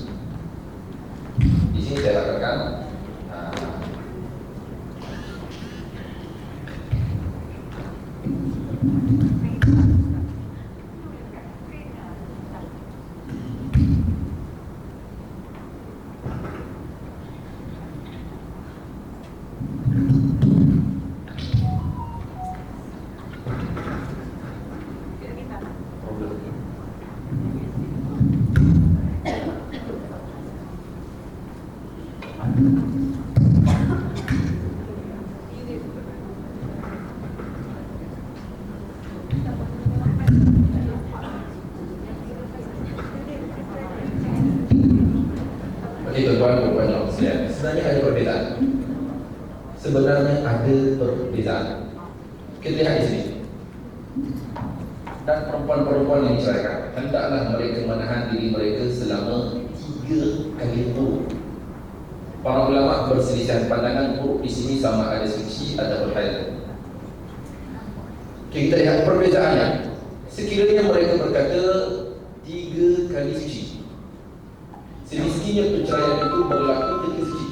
Di sini saya katakan sebenarnya ada perbezaan. Sebenarnya ada perbezaan. Kita lihat di sini. Dan perempuan-perempuan yang diceraikan, hendaklah mereka menahan diri mereka selama 3 kali quru. Para ulama berselisih pandangan quru di sini sama ada suci atau haid. Kita lihat perbezaannya. Sekiranya mereka berkata 3 kali suci, semestinya perceraian itu berlaku ketika suci.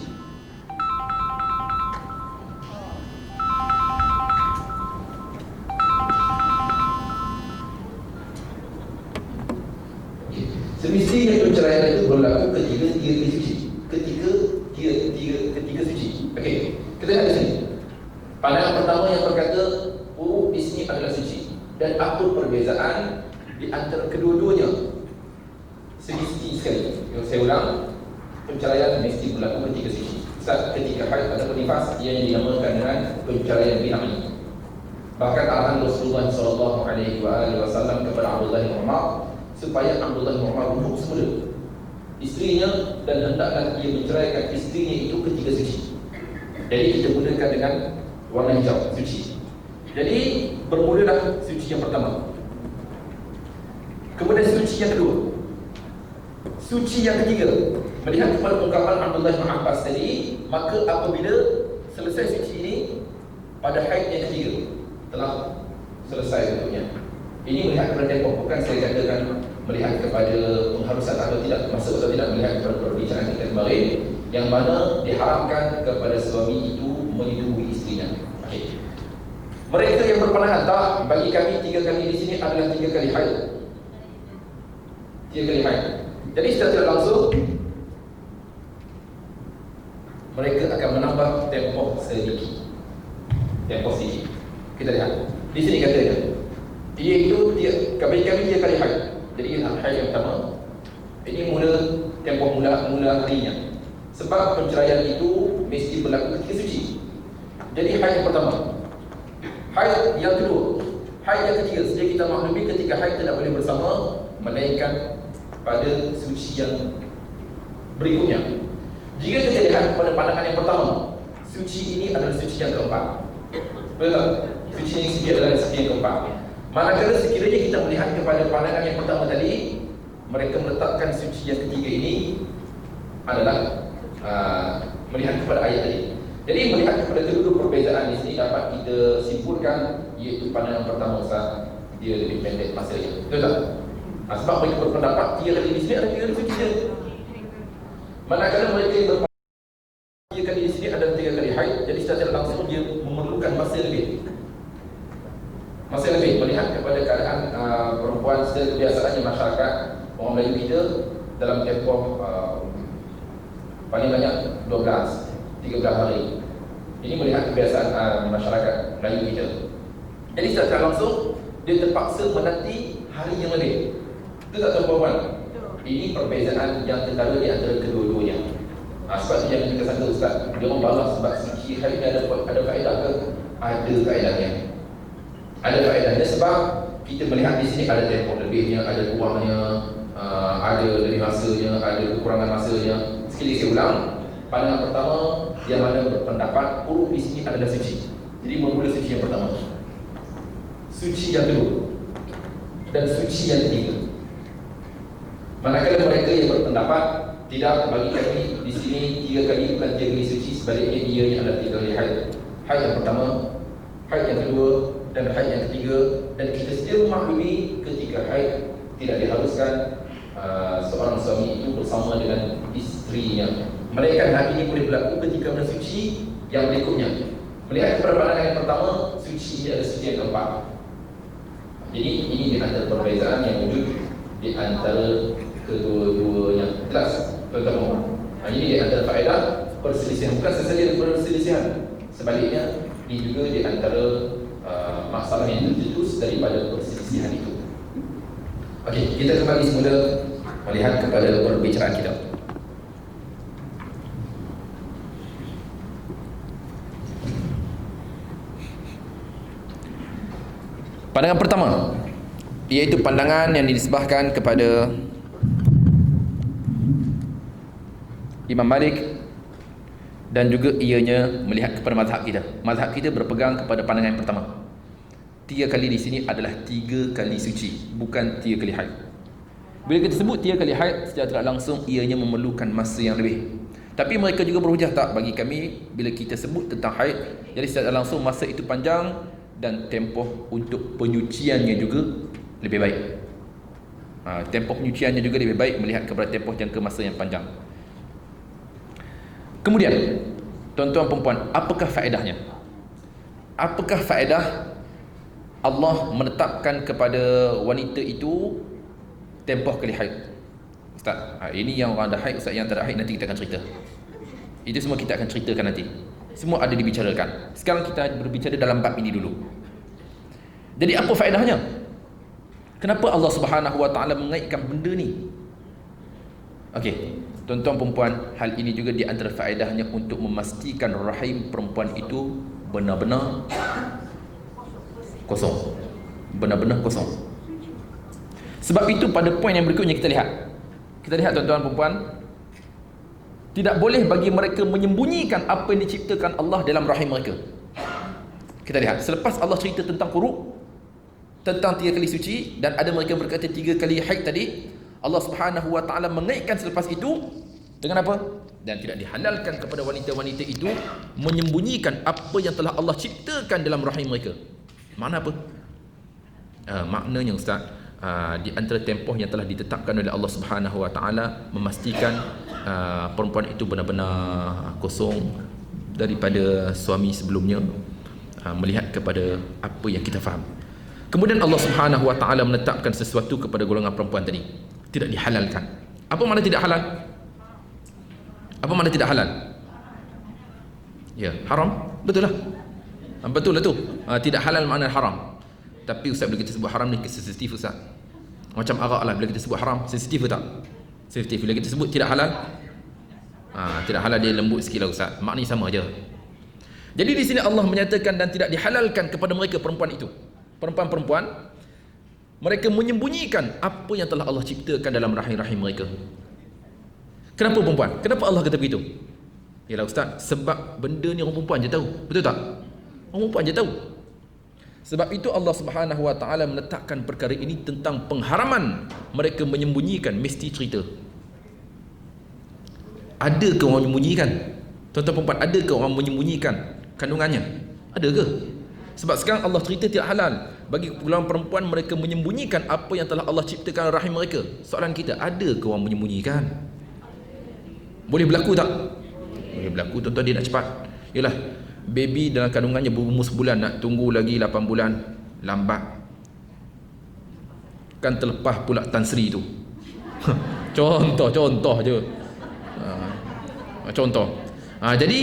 Semestinya perceraian itu berlaku ketika 3 kali suci. Ketika suci. Okey, kita lihat di sini. Pandangan pertama yang berkata quru di sini adalah suci, dan apa perbezaan di antara kedua-duanya? Sedikit sekali. Yang saya ulang, perceraian mesti berlaku ketika suci. Ketika haid atau nifas, ia yang dinamakan dengan perceraian bid'ah. Bahkan arahan Rasulullah SAW kepada Abdullah bin Umar supaya Abdullah bin Umar rukuk semula isterinya, dan hendaklah ia menceraikan isterinya itu ketika suci. Jadi kita gunakan dengan warna hijau, suci. Jadi bermulalah suci yang pertama, kemudian suci yang kedua, suci yang ketiga. Melihat kepada ungkapan Abdullah bin Abbas tadi, maka apabila selesai suci ini pada haid yang ketiga telah selesai bentuknya. Ini melihat kepada tempoh, bukan saya katakan melihat kepada pengharusan atau tidak, masuk atau tidak, melihat kepada perbicaraan kita kemarin. yang mana diharamkan kepada suami itu menyetujui isterinya. Okey. Mereka yang berpandangan tak, bagi kami 3 kali di sini adalah 3 kali haid. 3 kali haid. Jadi secara tidak langsung mereka akan menambah tempoh sedikit. Tempoh sedikit. Kita lihat. Di sini katanya, iaitu bagi kami 3 kali haid. Jadi haid yang pertama, ini tempoh mula harinya. Sebab penceraian itu mesti berlaku ketika suci. Jadi haid yang pertama. Haid yang kedua, haid yang ketiga. Sedia kita maklumi ketika haid tidak boleh bersama, melainkan pada suci yang berikutnya. Jika kita lihat pada pandangan yang pertama, suci ini adalah suci yang keempat. Betul tak? Suci yang segi adalah suci yang keempat. Manakala sekiranya kita melihat kepada pandangan yang pertama tadi, mereka meletakkan suci yang ketiga ini adalah melihat kepada ayat tadi. Jadi melihat kepada kedua perbezaan di sini dapat kita simpulkan, iaitu pandangan pertama Ustaz, dia lebih pendek masanya. Betul tak? Sebab mereka berpendapat 3 kali di sini ada 3 kali suci je. Manakala mereka yang berpendapat 3 kali di sini ada 3 kali haid, jadi secara langsung dia memerlukan masa lebih. Masa lebih melihat kepada keadaan perempuan kebiasaannya masyarakat orang Melayu kita dalam tempoh paling banyak 12-13 hari. Ini melihat kebiasaan masyarakat Melayu kita. Jadi secara langsung dia terpaksa menanti hari yang lebih. Itu tak tahu puan. Ini perbezaan yang ketara di antara kedua-duanya. Sebab tu jangan kita sangka Ustaz, dia orang balas sebab suci hari ini ada faedah ke? Ada faedahnya. Ada faedahnya sebab kita melihat di sini ada tempoh lebihnya, ada kurangnya, ada lebih masanya, ada kekurangan masanya. Sekali saya ulang, pandangan pertama yang mana berpendapat huruf di sini adalah suci. Jadi bermula suci yang pertama, suci yang kedua, dan suci yang ketiga. Manakala mereka yang berpendapat tidak, bagi kami di sini 3 kali bukan 3 kali suci, sebaliknya ianya adalah 3 kali haid. Haid yang pertama, haid yang kedua, dan haid yang ketiga. Dan kita sedia memaklumi ketika haid tidak diharuskan seorang suami itu bersama dengan isterinya. Melainkan hal ini boleh berlaku ketika bulan suci yang berikutnya. Melihat kepada pandangan yang pertama, suci ini adalah suci yang keempat. Jadi ini di antara perbezaan yang wujud di antara kedua-duanya. Jelas? Pertama, ini di antara faedah perselisihan. Bukan sahaja perselisihan, sebaliknya ini juga di antara masalah yang tercetus daripada perselisihan itu. Okey, kita kembali semula melihat kepada perbicaraan kita. Pandangan pertama, iaitu pandangan yang dinisbahkan kepada Imam Malik dan juga ianya melihat kepada mazhab kita. Mazhab kita berpegang kepada pandangan yang pertama. 3 kali di sini adalah 3 kali suci, bukan 3 kali haid. Bila kita sebut 3 kali haid, secara tidak langsung ianya memerlukan masa yang lebih. Tapi mereka juga berhujah tak, bagi kami bila kita sebut tentang haid, jadi secara langsung masa itu panjang dan tempoh untuk penyuciannya juga lebih baik. Tempoh penyuciannya juga lebih baik melihat kepada tempoh jangka masa yang panjang. Kemudian, tuan-tuan perempuan, apakah faedahnya? Apakah faedah Allah menetapkan kepada wanita itu tempoh kali haid? Ustaz, ini yang orang ada haid, Ustaz yang tak ada haid nanti kita akan cerita. Itu semua kita akan ceritakan nanti. Semua ada dibicarakan. Sekarang kita berbicara dalam bab ini dulu. Jadi apa faedahnya? Kenapa Allah Subhanahu Wa Taala mengaitkan benda ni? Okey, tuan-tuan perempuan, hal ini juga di antara faedahnya untuk memastikan rahim perempuan itu benar-benar kosong. Benar-benar kosong. Sebab itu pada poin yang berikutnya kita lihat. Kita lihat tuan-tuan perempuan, tidak boleh bagi mereka menyembunyikan apa yang diciptakan Allah dalam rahim mereka. Kita lihat, selepas Allah cerita tentang quru', tentang 3 kali suci, dan ada mereka berkata 3 kali haid tadi, Allah Subhanahu Wa Taala mengaitkan selepas itu dengan apa? Dan tidak dihalalkan kepada wanita-wanita itu menyembunyikan apa yang telah Allah ciptakan dalam rahim mereka. Makna apa? Maknanya Ustaz, di antara tempoh yang telah ditetapkan oleh Allah Subhanahu Wa Taala, memastikan perempuan itu benar-benar kosong daripada suami sebelumnya, melihat kepada apa yang kita faham. Kemudian Allah Subhanahu Wa Taala menetapkan sesuatu kepada golongan perempuan tadi, tidak dihalalkan. Apa makna tidak halal? Apa makna tidak halal? Ya, haram. Betul lah. Betul lah tu. Tidak halal makna haram. Tapi Ustaz, bila kita sebut haram ni sensitif Ustaz. Macam arak lah, bila kita sebut haram sensitif tak? Sensitif. Bila kita sebut tidak halal, tidak halal dia lembut sikit lah Ustaz. Maknanya sama aja. Jadi di sini Allah menyatakan dan tidak dihalalkan kepada mereka perempuan itu. Perempuan-perempuan, mereka menyembunyikan apa yang telah Allah ciptakan dalam rahim-rahim mereka. Kenapa perempuan? Kenapa Allah kata begitu? Yalah Ustaz, sebab benda ni orang perempuan je tahu. Betul tak? Orang perempuan je tahu. Sebab itu Allah Subhanahu Wa Taala meletakkan perkara ini tentang pengharaman mereka menyembunyikan, mesti cerita. Ada ke orang menyembunyikan? Tuan-tuan perempuan, ada ke orang menyembunyikan kandungannya? Ada ke? Sebab sekarang Allah cerita tidak halal bagi golongan perempuan, mereka menyembunyikan apa yang telah Allah ciptakan rahim mereka. Soalan kita, ada ke orang menyembunyikan? Boleh berlaku tak? Boleh berlaku tuan-tuan, dia nak cepat. Yalah, baby dalam kandungannya berumur sebulan, nak tunggu lagi 8 bulan, lambat. Kan terlepas pula Tan Sri tu. Contoh je. Contoh. Jadi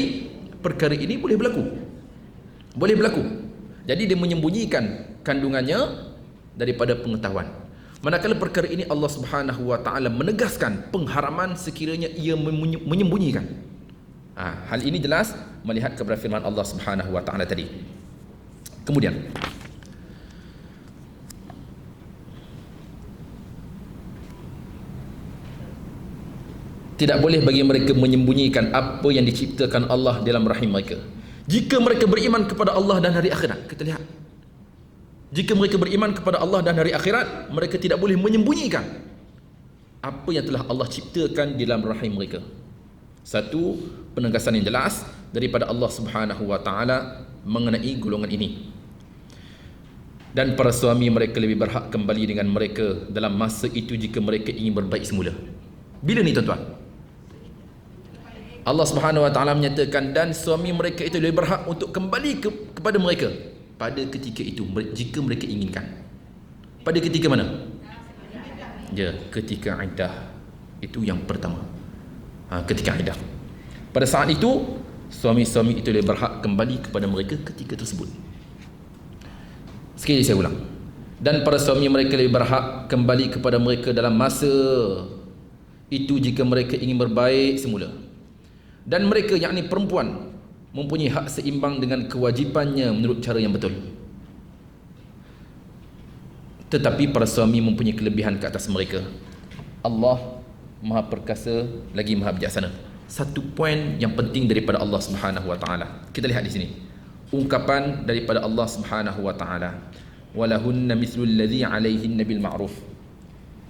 perkara ini boleh berlaku. Boleh berlaku. Jadi dia menyembunyikan kandungannya daripada pengetahuan. Manakala perkara ini Allah Subhanahu Wa Taala menegaskan pengharaman sekiranya ia menyembunyikan. Hal ini jelas melihat kepada firman Allah Subhanahu Wa Taala tadi. Kemudian tidak boleh bagi mereka menyembunyikan apa yang diciptakan Allah dalam rahim mereka. Jika mereka beriman kepada Allah dan hari akhirat, kita lihat. Jika mereka beriman kepada Allah dan hari akhirat, mereka tidak boleh menyembunyikan apa yang telah Allah ciptakan di dalam rahim mereka. Satu penegasan yang jelas daripada Allah Subhanahu Wa Taala mengenai golongan ini. Dan para suami mereka lebih berhak kembali dengan mereka dalam masa itu jika mereka ingin berbaik semula. Bila ni tuan-tuan? Allah Subhanahu Wa Taala menyatakan dan suami mereka itu lebih berhak untuk kembali kepada mereka pada ketika itu jika mereka inginkan. Pada ketika mana? Ya, ketika iddah. Itu yang pertama. Ketika iddah. Pada saat itu suami-suami itu lebih berhak kembali kepada mereka ketika tersebut. Sekali saya ulang. Dan para suami mereka lebih berhak kembali kepada mereka dalam masa itu jika mereka ingin berbaik semula. Dan mereka, yakni perempuan, mempunyai hak seimbang dengan kewajipannya menurut cara yang betul. Tetapi para suami mempunyai kelebihan ke atas mereka. Allah Maha Perkasa lagi Maha Bijaksana. Satu poin yang penting daripada Allah Subhanahu Wa Taala. Kita lihat di sini. Ungkapan daripada Allah Subhanahu Wa Taala. Walahunna mithlul ladzi 'alaihinna bil ma'ruf.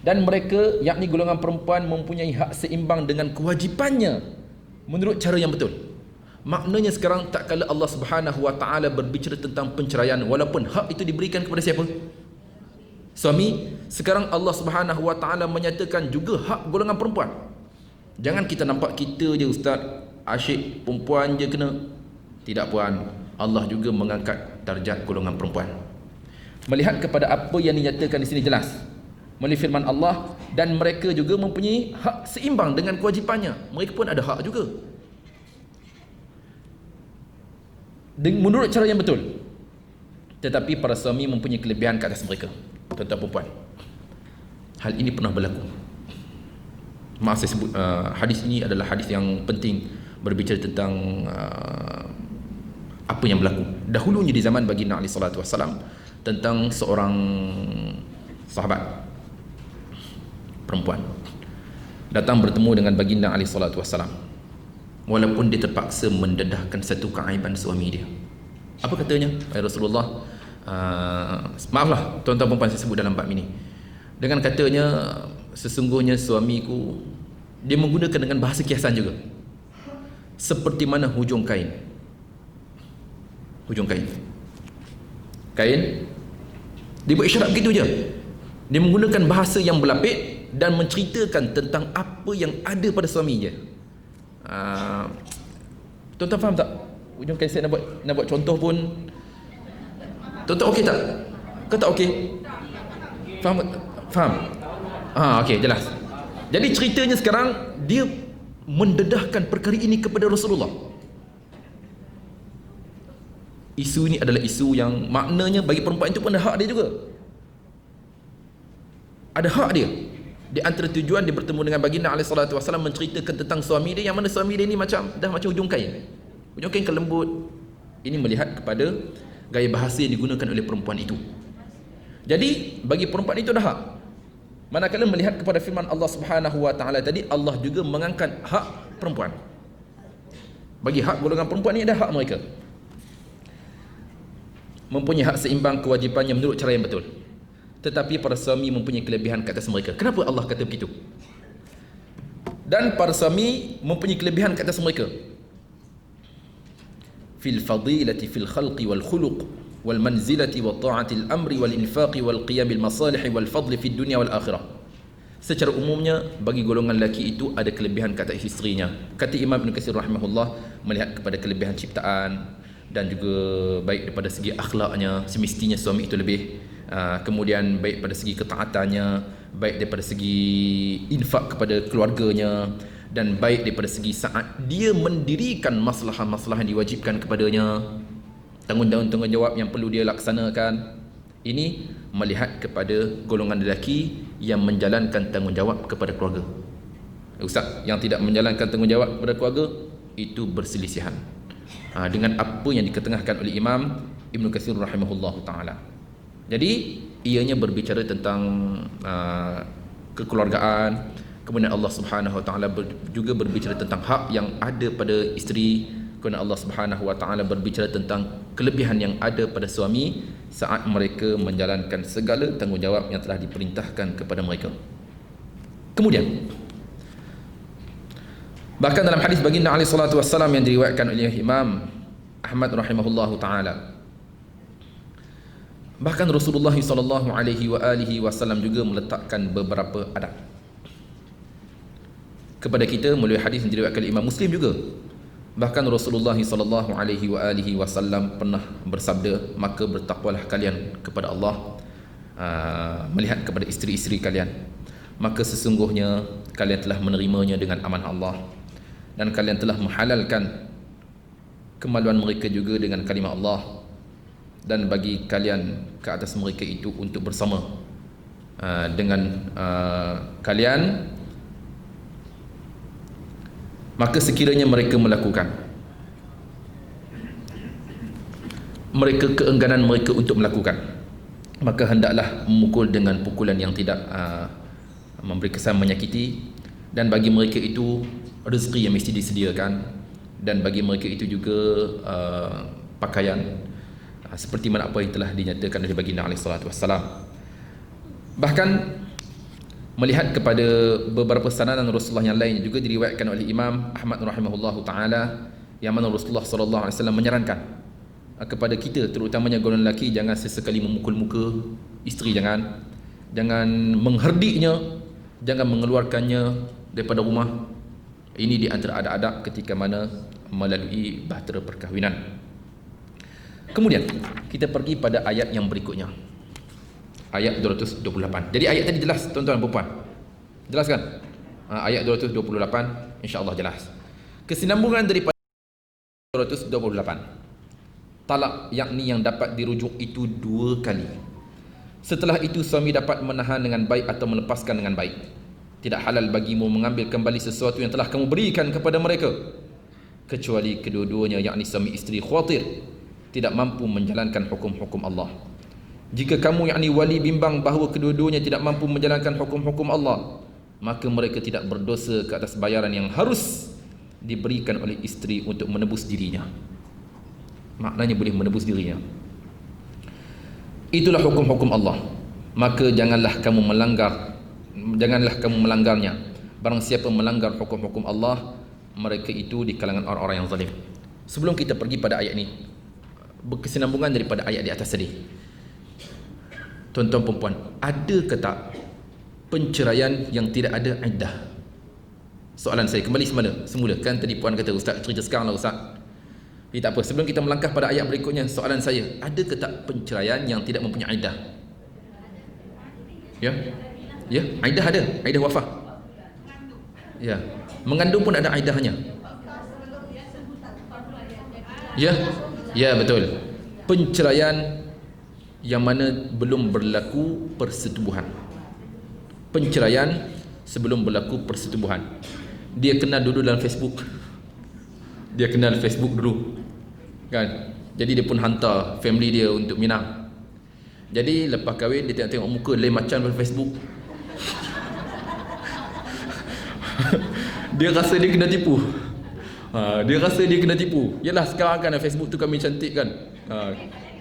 Dan mereka, yakni golongan perempuan, mempunyai hak seimbang dengan kewajipannya menurut cara yang betul. Maknanya sekarang tak kala Allah Subhanahu Wa Taala berbicara tentang penceraian, walaupun hak itu diberikan kepada siapa? Suami. Sekarang Allah Subhanahu Wa Taala menyatakan juga hak golongan perempuan. Jangan kita nampak kita je ustaz asyik perempuan je kena. Tidak puan, Allah juga mengangkat darjat golongan perempuan. Melihat kepada apa yang dinyatakan di sini jelas melalui firman Allah, dan mereka juga mempunyai hak seimbang dengan kewajipannya. Mereka pun ada hak juga menurut cara yang betul. Tetapi para suami mempunyai kelebihan ke atas mereka. Tuan-tuan perempuan, hal ini pernah berlaku. Maaf saya sebut hadis ini adalah hadis yang penting, berbicara tentang apa yang berlaku dahulunya di zaman baginda alaihi salatu wassalam, tentang seorang sahabat perempuan datang bertemu dengan baginda alaihi salatu wassalam, walaupun dia terpaksa mendedahkan satu keaiban suami dia. Apa katanya? Rasulullah, maaflah tuan-tuan perempuan saya sebut dalam bab ini, dengan katanya sesungguhnya suamiku, dia menggunakan dengan bahasa kiasan juga, seperti mana hujung kain. Hujung kain dia buat isyarat begitu je. Dia menggunakan bahasa yang berlapik dan menceritakan tentang apa yang ada pada suami dia. Tuan-tuan faham tak? Ujung kali saya nak buat contoh pun. Tuan-tuan okey tak? Kau tak okey? Faham? Faham? Okey, jelas. Jadi ceritanya sekarang dia mendedahkan perkara ini kepada Rasulullah. Isu ini adalah isu yang maknanya bagi perempuan itu pun ada hak dia juga. Ada hak dia. Di antara tujuan dia bertemu dengan baginda alaihi salatu wasallam menceritakan tentang suami dia, yang mana suami dia ni macam hujung kain. Hujung kain kelembut. Ini melihat kepada gaya bahasa yang digunakan oleh perempuan itu. Jadi bagi perempuan itu ada hak. Manakala melihat kepada firman Allah Subhanahu wa taala tadi, Allah juga mengangkat hak perempuan. Bagi hak golongan perempuan ni ada hak mereka. Mempunyai hak seimbang kewajipannya menurut cara yang betul. Tetapi para suami mempunyai kelebihan ke atas mereka. Kenapa Allah kata begitu? Dan para suami mempunyai kelebihan ke atas mereka. Fil fadilati fil khalqi wal khuluq wal manzilati wa ta'atil amri wal infaqi wal qiyamil masalih wal fadli fid dunya wal akhirah. Secara umumnya bagi golongan lelaki itu ada kelebihan ke atas isterinya. Kata Imam Ibn Katsir rahimahullah, melihat kepada kelebihan ciptaan dan juga baik daripada segi akhlaknya, semestinya suami itu lebih. Kemudian baik pada segi ketaatannya, baik daripada segi infak kepada keluarganya, dan baik daripada segi saat dia mendirikan masalah-masalah yang diwajibkan kepadanya, tanggungjawab yang perlu dia laksanakan. Ini melihat kepada golongan lelaki yang menjalankan tanggungjawab kepada keluarga. Ustaz, yang tidak menjalankan tanggungjawab kepada keluarga itu berselisihan dengan apa yang diketengahkan oleh Imam Ibn Katsir rahimahullahu ta'ala. Jadi ianya berbicara tentang kekeluargaan. Kemudian Allah Subhanahu wa taala juga berbicara tentang hak yang ada pada isteri. Kemudian Allah Subhanahu wa taala berbicara tentang kelebihan yang ada pada suami saat mereka menjalankan segala tanggungjawab yang telah diperintahkan kepada mereka. Kemudian bahkan dalam hadis baginda alaihi salatu wassalam yang diriwayatkan oleh Imam Ahmad rahimahullahu taala, bahkan Rasulullah sallallahu alaihi wasallam juga meletakkan beberapa adab kepada kita melalui hadis yang diriwayatkan oleh Imam Muslim juga. Bahkan Rasulullah sallallahu alaihi wasallam pernah bersabda, maka bertakwalah kalian kepada Allah, melihat kepada isteri-isteri kalian, maka sesungguhnya kalian telah menerimanya dengan amanah Allah, dan kalian telah menghalalkan kemaluan mereka juga dengan kalimah Allah, dan bagi kalian ke atas mereka itu untuk bersama dengan kalian, maka sekiranya mereka melakukan keengganan mereka untuk melakukan, maka hendaklah memukul dengan pukulan yang tidak memberi kesan menyakiti, dan bagi mereka itu rezeki yang mesti disediakan, dan bagi mereka itu juga pakaian seperti mana apa yang telah dinyatakan oleh baginda alaihi salatu wassalam. Bahkan melihat kepada beberapa sanadan Rasulullah yang lain juga diriwayatkan oleh Imam Ahmad rahimahullahu taala, yang mana Rasulullah sallallahu alaihi wasallam menyarankan kepada kita, terutamanya golongan lelaki, jangan sesekali memukul muka isteri, jangan mengherdiknya, jangan mengeluarkannya daripada rumah. Ini di antara adab-adab ketika mana melalui bahtera perkahwinan. Kemudian kita pergi pada ayat yang berikutnya, ayat 228. Jadi ayat tadi jelas tuan-tuan dan puan? Jelas kan? Ayat 228 insya-Allah jelas. Kesinambungan daripada 228. Talak yakni yang dapat dirujuk itu 2 kali. Setelah itu suami dapat menahan dengan baik atau melepaskan dengan baik. Tidak halal bagimu mengambil kembali sesuatu yang telah kamu berikan kepada mereka, kecuali kedua-duanya yakni suami isteri khawatir tidak mampu menjalankan hukum-hukum Allah. Jika kamu yakni wali bimbang bahawa kedua-duanya tidak mampu menjalankan hukum-hukum Allah, maka mereka tidak berdosa ke atas bayaran yang harus diberikan oleh isteri untuk menebus dirinya. Maknanya boleh menebus dirinya. Itulah hukum-hukum Allah. Maka janganlah kamu melanggarnya. Barang siapa melanggar hukum-hukum Allah, mereka itu di kalangan orang-orang yang zalim. Sebelum kita pergi pada ayat ini, berkesinambungan daripada ayat di atas tadi, Tuan-tuan perempuan, ada ke tak penceraian yang tidak ada iddah? Soalan saya kembali semula. Kan tadi puan kata ustaz cerita sekarang lah ustaz. Jadi tak apa, sebelum kita melangkah pada ayat berikutnya, soalan saya, ada ke tak penceraian yang tidak mempunyai iddah? Ya? Ya, iddah ada, iddah wafah. Ya, mengandung pun ada iddahnya. Ya, ya betul. Penceraian yang mana belum berlaku persetubuhan. Penceraian sebelum berlaku persetubuhan. Dia kenal dulu dalam Facebook. Dia kenal Facebook dulu. Kan? Jadi dia pun hantar family dia untuk minang. Jadi lepas kahwin dia tengok muka lain macam dalam Facebook. Dia rasa dia kena tipu. Dia rasa dia kena tipu. Yalah sekarang kan Facebook tu kami cantik kan.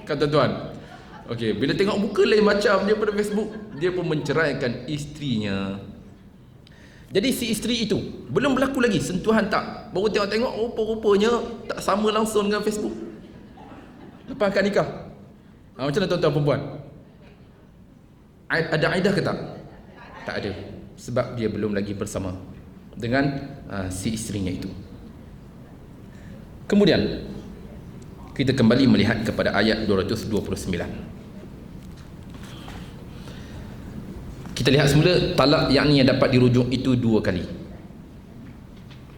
Kan tuan-tuan. Okey, bila tengok muka lain macam dia pada Facebook, dia pun menceraikan isterinya. Jadi si isteri itu belum berlaku lagi sentuhan tak. Baru tengok rupa-rupanya tak sama langsung dengan Facebook. Lepas akad nikah. Macam mana tuan-tuan perempuan? Ada iddah ke tak? Tak ada. Sebab dia belum lagi bersama dengan si isterinya itu. Kemudian kita kembali melihat kepada ayat 229. Kita lihat semula talak yang dapat dirujuk itu 2 kali.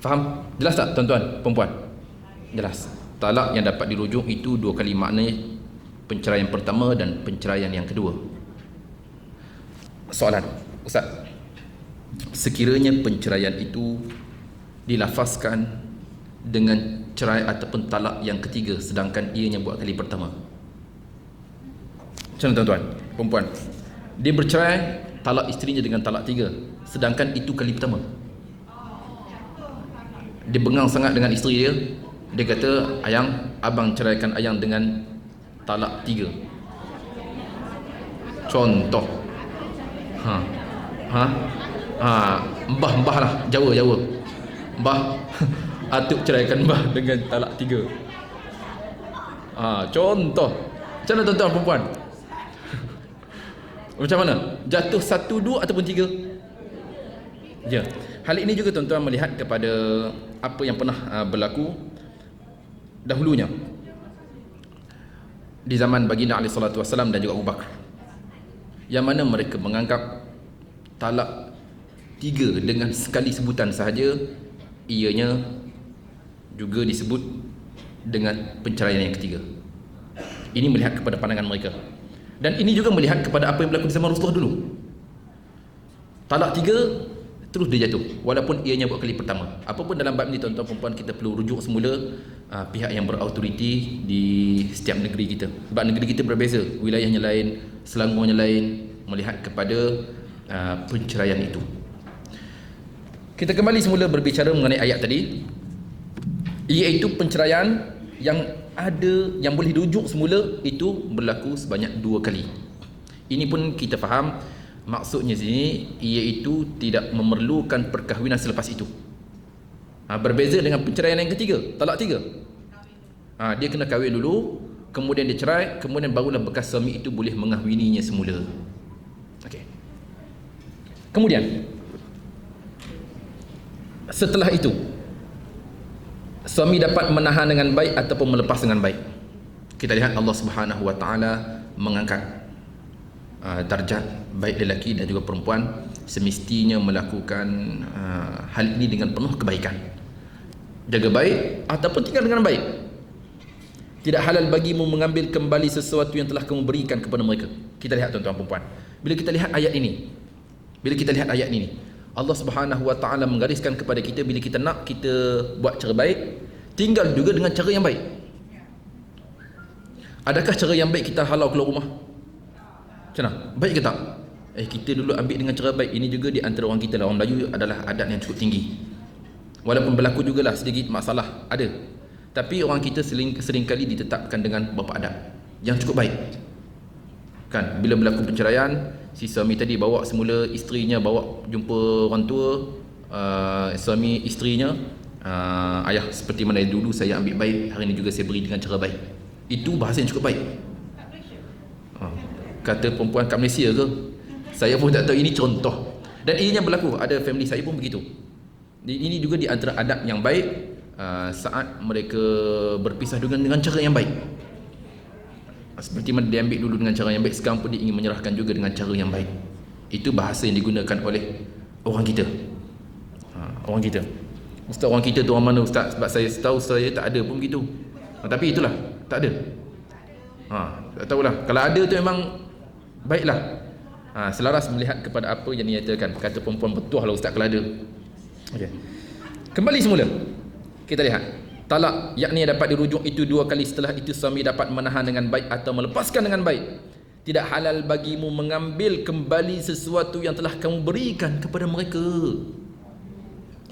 Faham? Jelas tak tuan-tuan, perempuan? Jelas. Talak yang dapat dirujuk itu 2 kali, maknanya penceraian pertama dan penceraian yang kedua. Soalan, Ustaz, sekiranya penceraian itu dilafazkan dengan cerai ataupun talak yang ketiga sedangkan ianya buat kali pertama, macam mana tuan-tuan, perempuan? Dia bercerai, talak isterinya dengan talak 3 sedangkan itu kali pertama. Dia bengang sangat dengan isteri dia. Dia kata, ayang, abang ceraikan ayang dengan talak 3. Contoh, mbah lah, Jawa. Mbah atuk ceraikan mbah dengan talak 3. Contoh. Macam mana tuan-tuan perempuan? Macam mana? Jatuh 1, 2 ataupun 3? Ya. Hal ini juga tuan-tuan melihat kepada apa yang pernah berlaku dahulunya di zaman baginda alaihi salatu wasallam dan juga Abu Bakar, yang mana mereka menganggap talak 3 dengan sekali sebutan sahaja ianya juga disebut dengan penceraian yang ketiga. Ini melihat kepada pandangan mereka. Dan ini juga melihat kepada apa yang berlaku di zaman Rasulullah dulu. Talak 3 terus dia jatuh walaupun ianya buat kali pertama. Apapun dalam bab ni tuan-tuan perempuan, kita perlu rujuk semula pihak yang berautoriti di setiap negeri kita. Sebab negeri kita berbeza, wilayahnya lain, Selangornya lain, melihat kepada penceraian itu. Kita kembali semula berbicara mengenai ayat tadi, iaitu penceraian yang boleh dirujuk semula itu berlaku sebanyak 2 kali. Ini pun kita faham maksudnya sini, iaitu tidak memerlukan perkahwinan selepas itu. Berbeza dengan penceraian yang ketiga, talak 3. Dia kena kahwin dulu, kemudian dia cerai, kemudian barulah bekas suami itu boleh mengahwininya semula. Okey. Kemudian setelah itu suami dapat menahan dengan baik ataupun melepas dengan baik. Kita lihat Allah Subhanahu wa taala mengangkat darjat baik lelaki dan juga perempuan semestinya melakukan hal ini dengan penuh kebaikan. Jaga baik ataupun tinggal dengan baik. Tidak halal bagimu mengambil kembali sesuatu yang telah kamu berikan kepada mereka. Kita lihat tuan-tuan perempuan, bila kita lihat ayat ini, Allah Subhanahu wa taala menggariskan kepada kita, bila kita nak kita buat cara baik, tinggal juga dengan cara yang baik. Adakah cara yang baik kita halau keluar rumah? Macam mana? Baik ke tak? Kita dulu ambil dengan cara baik. Ini juga di antara orang kita lah, orang Melayu adalah adat yang cukup tinggi. Walaupun berlaku jugalah sedikit masalah, ada. Tapi orang kita seringkali ditetapkan dengan beberapa adat yang cukup baik. Kan, bila berlaku perceraian, si suami tadi bawa semula isterinya, bawa jumpa orang tua, suami isterinya, ayah, seperti mana dulu saya ambil baik, hari ini juga saya beri dengan cara baik. Itu bahasa yang cukup baik. kata perempuan kat Malaysia ke? Saya pun tak tahu, ini contoh. Dan ianya berlaku, ada family saya pun begitu. Ini juga di antara adab yang baik saat mereka berpisah dengan cara yang baik. Seperti mana dia ambil dulu dengan cara yang baik, sekarang pun dia ingin menyerahkan juga dengan cara yang baik. Itu bahasa yang digunakan oleh orang kita. Orang kita. Ustaz, orang kita tu orang mana Ustaz? Sebab saya tahu saya tak ada pun begitu. Tapi itulah, tak ada. Tak tahulah. Kalau ada tu memang baiklah. Selaras melihat kepada apa yang dinyatakan. Kata perempuan, betul lah Ustaz kalau ada. Okay. Kembali semula. Kita lihat. Talak, yakni dapat dirujuk itu 2 kali. Setelah itu suami dapat menahan dengan baik atau melepaskan dengan baik. Tidak halal bagimu mengambil kembali sesuatu yang telah kamu berikan kepada mereka.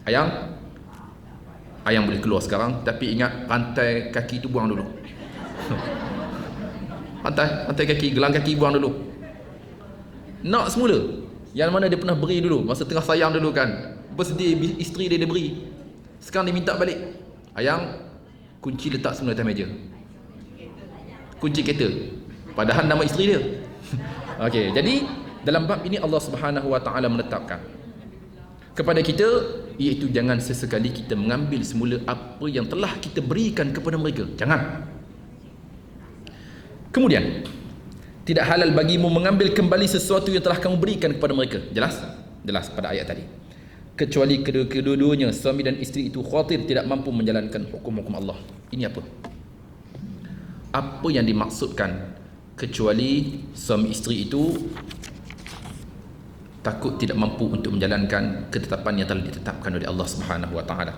Ayang boleh keluar sekarang, tapi ingat rantai kaki tu buang dulu. rantai kaki, gelang kaki buang dulu. Nak semula yang mana dia pernah beri dulu, masa tengah sayang dulu kan, bersedia isteri dia beri, sekarang dia minta balik. Ayang, kunci letak semula atas meja, kunci kereta, padahal nama isteri dia. Okey, jadi dalam bab ini Allah Subhanahu Wa Taala menetapkan kepada kita, iaitu jangan sesekali kita mengambil semula apa yang telah kita berikan kepada mereka. Jangan. Kemudian, tidak halal bagimu mengambil kembali sesuatu yang telah kamu berikan kepada mereka. Jelas? Jelas pada ayat tadi. Kecuali kedua-duanya, suami dan isteri itu khawatir tidak mampu menjalankan hukum-hukum Allah. Ini apa? Apa yang dimaksudkan kecuali suami isteri itu takut tidak mampu untuk menjalankan ketetapan yang telah ditetapkan oleh Allah Subhanahu Wa Taala.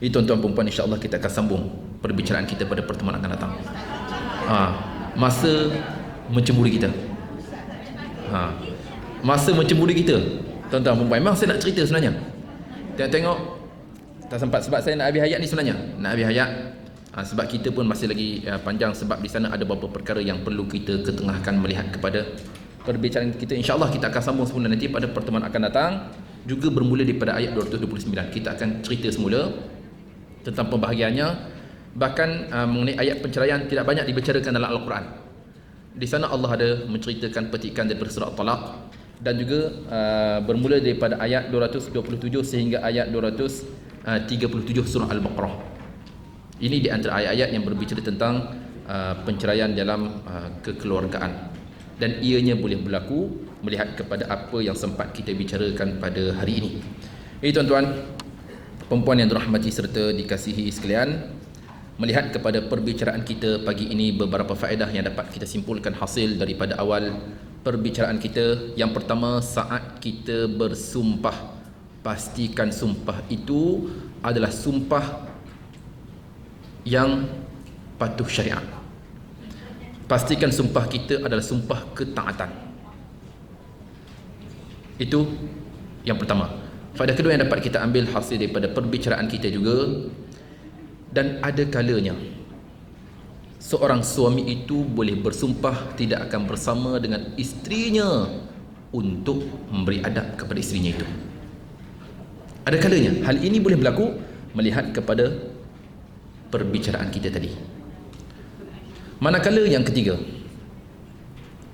Ini tuan-tuan perempuan, insya-Allah kita akan sambung perbicaraan kita pada pertemuan akan datang. Masa mencemburi kita. Masa mencemburi kita. Tuan-tuan perempuan, memang saya nak cerita sebenarnya. Tengok tak sempat sebab saya nak habis hayat ni sebenarnya. Nak habis hayat sebab kita pun masih lagi panjang, sebab di sana ada beberapa perkara yang perlu kita ketengahkan melihat kepada perbicaraan kita. InsyaAllah kita akan sambung semula nanti pada pertemuan akan datang, juga bermula daripada ayat 229. Kita akan cerita semula tentang pembahagiannya. Bahkan mengenai ayat penceraian tidak banyak dibicarakan dalam Al-Quran. Di sana Allah ada menceritakan petikan daripada surah At-Talaq, dan juga bermula daripada ayat 227 sehingga ayat 237 surah Al-Baqarah. Ini di antara ayat-ayat yang berbicara tentang penceraian dalam kekeluargaan, dan ianya boleh berlaku melihat kepada apa yang sempat kita bicarakan pada hari ini. Jadi tuan-tuan perempuan yang dirahmati serta dikasihi sekalian, melihat kepada perbicaraan kita pagi ini, beberapa faedah yang dapat kita simpulkan hasil daripada awal perbicaraan kita. Yang pertama, saat kita bersumpah, pastikan sumpah itu adalah sumpah yang patuh syariat. Pastikan sumpah kita adalah sumpah ketaatan. Itu yang pertama. Faedah kedua yang dapat kita ambil hasil daripada perbicaraan kita juga, dan ada kalanya seorang suami itu boleh bersumpah tidak akan bersama dengan isterinya untuk memberi adab kepada isterinya itu. Ada kalanya hal ini boleh berlaku melihat kepada perbicaraan kita tadi. Manakala yang ketiga,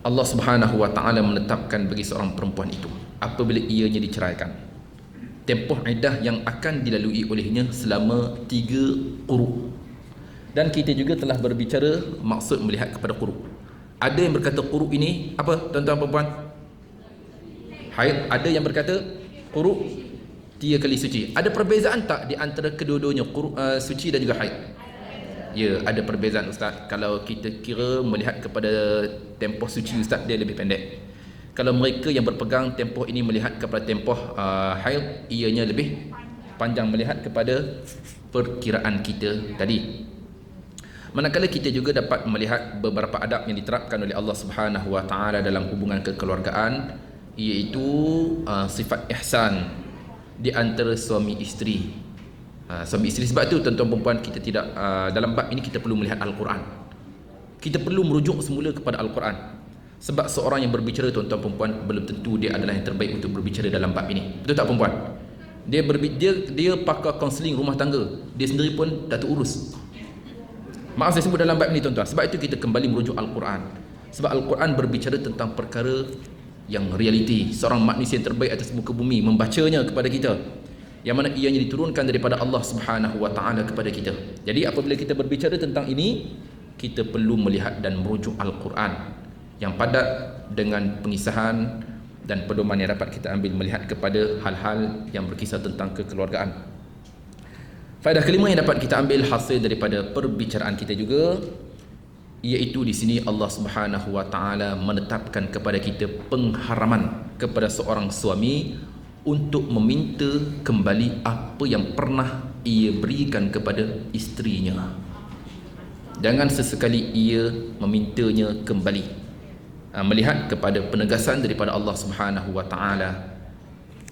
Allah Subhanahu Wa Taala menetapkan bagi seorang perempuan itu, apabila ianya diceraikan, tempoh iddah yang akan dilalui olehnya selama 3 quru. Dan kita juga telah berbicara maksud melihat kepada quru. Ada yang berkata quru ini apa tuan-tuan perempuan? Haid. Ada yang berkata quru 3 kali suci. Ada perbezaan tak di antara kedua-duanya, quru, suci dan juga haid? Ya, ada perbezaan Ustaz. Kalau kita kira melihat kepada tempoh suci Ustaz, dia lebih pendek. Kalau mereka yang berpegang tempoh ini melihat kepada tempoh haid, ianya lebih panjang melihat kepada perkiraan kita tadi. Manakala kita juga dapat melihat beberapa adab yang diterapkan oleh Allah Subhanahu Wa Taala dalam hubungan kekeluargaan, iaitu sifat ihsan di antara suami isteri. Suami isteri, sebab itu tuan-tuan perempuan, kita tidak dalam bab ini kita perlu melihat Al-Quran. Kita perlu merujuk semula kepada Al-Quran. Sebab seorang yang berbicara tuan-tuan perempuan, belum tentu dia adalah yang terbaik untuk berbicara dalam bab ini. Betul tak perempuan? Dia pakar kaunseling rumah tangga, dia sendiri pun tak terurus. Maaf saya sebut dalam bab ini tuan-tuan. Sebab itu kita kembali merujuk Al-Quran. Sebab Al-Quran berbicara tentang perkara yang realiti. Seorang manusia yang terbaik atas muka bumi membacanya kepada kita, yang mana ianya diturunkan daripada Allah Subhanahu wa taala kepada kita. Jadi apabila kita berbicara tentang ini, kita perlu melihat dan merujuk Al-Quran yang padat dengan pengisahan dan pedoman yang dapat kita ambil melihat kepada hal-hal yang berkisah tentang kekeluargaan. Faedah kelima yang dapat kita ambil hasil daripada perbicaraan kita juga, iaitu di sini Allah Subhanahu wa taala menetapkan kepada kita pengharaman kepada seorang suami untuk meminta kembali apa yang pernah ia berikan kepada isterinya. Jangan sesekali ia memintanya kembali. Melihat kepada penegasan daripada Allah Subhanahu wa taala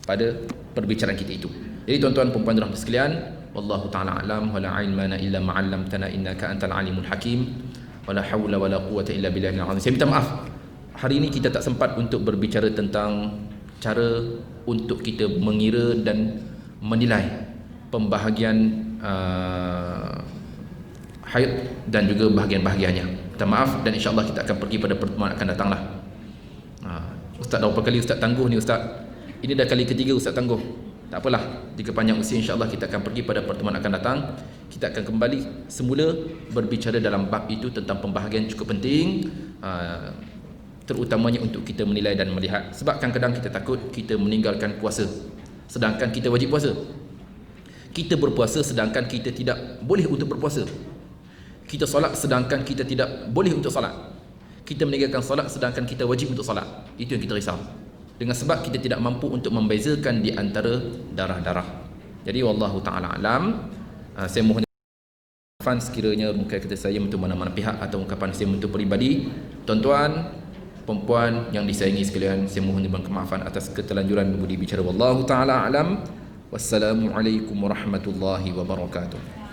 pada perbicaraan kita itu. Jadi tuan-tuan dan puan-puan rahmat sekalian, wallahu taala alam wa la ilma illa ma 'allamtana innaka antal alimul hakim wa la haula wa la quwwata illa billahil azim. Saya minta maaf, hari ini kita tak sempat untuk berbicara tentang cara untuk kita mengira dan menilai pembahagian haid dan juga bahagian-bahagiannya. Minta maaf, dan insya-Allah kita akan pergi pada pertemuan akan datanglah. Ustaz dah berapa kali Ustaz tangguh ni Ustaz? Ini dah kali ketiga Ustaz tangguh. Tak apalah, jika panjang usia insya-Allah kita akan pergi pada pertemuan akan datang. Kita akan kembali semula berbicara dalam bab itu tentang pembahagian cukup penting, terutamanya untuk kita menilai dan melihat. Sebab kadang-kadang kita takut kita meninggalkan puasa sedangkan kita wajib puasa. Kita berpuasa sedangkan kita tidak boleh untuk berpuasa. Kita solat sedangkan kita tidak boleh untuk solat. Kita meninggalkan solat sedangkan kita wajib untuk solat. Itu yang kita risau. Dengan sebab kita tidak mampu untuk membezakan di antara darah-darah. Jadi wallahu taala alam. Saya mohon maaf sekiranya muka kata saya untuk mana-mana pihak atau ungkapan saya untuk peribadi. Tuan-tuan, perempuan yang disayangi sekalian, saya mohon diberikan kemaafan atas ketelanjuran budi bicara. Wallahu taala alam. Wassalamualaikum warahmatullahi wabarakatuh.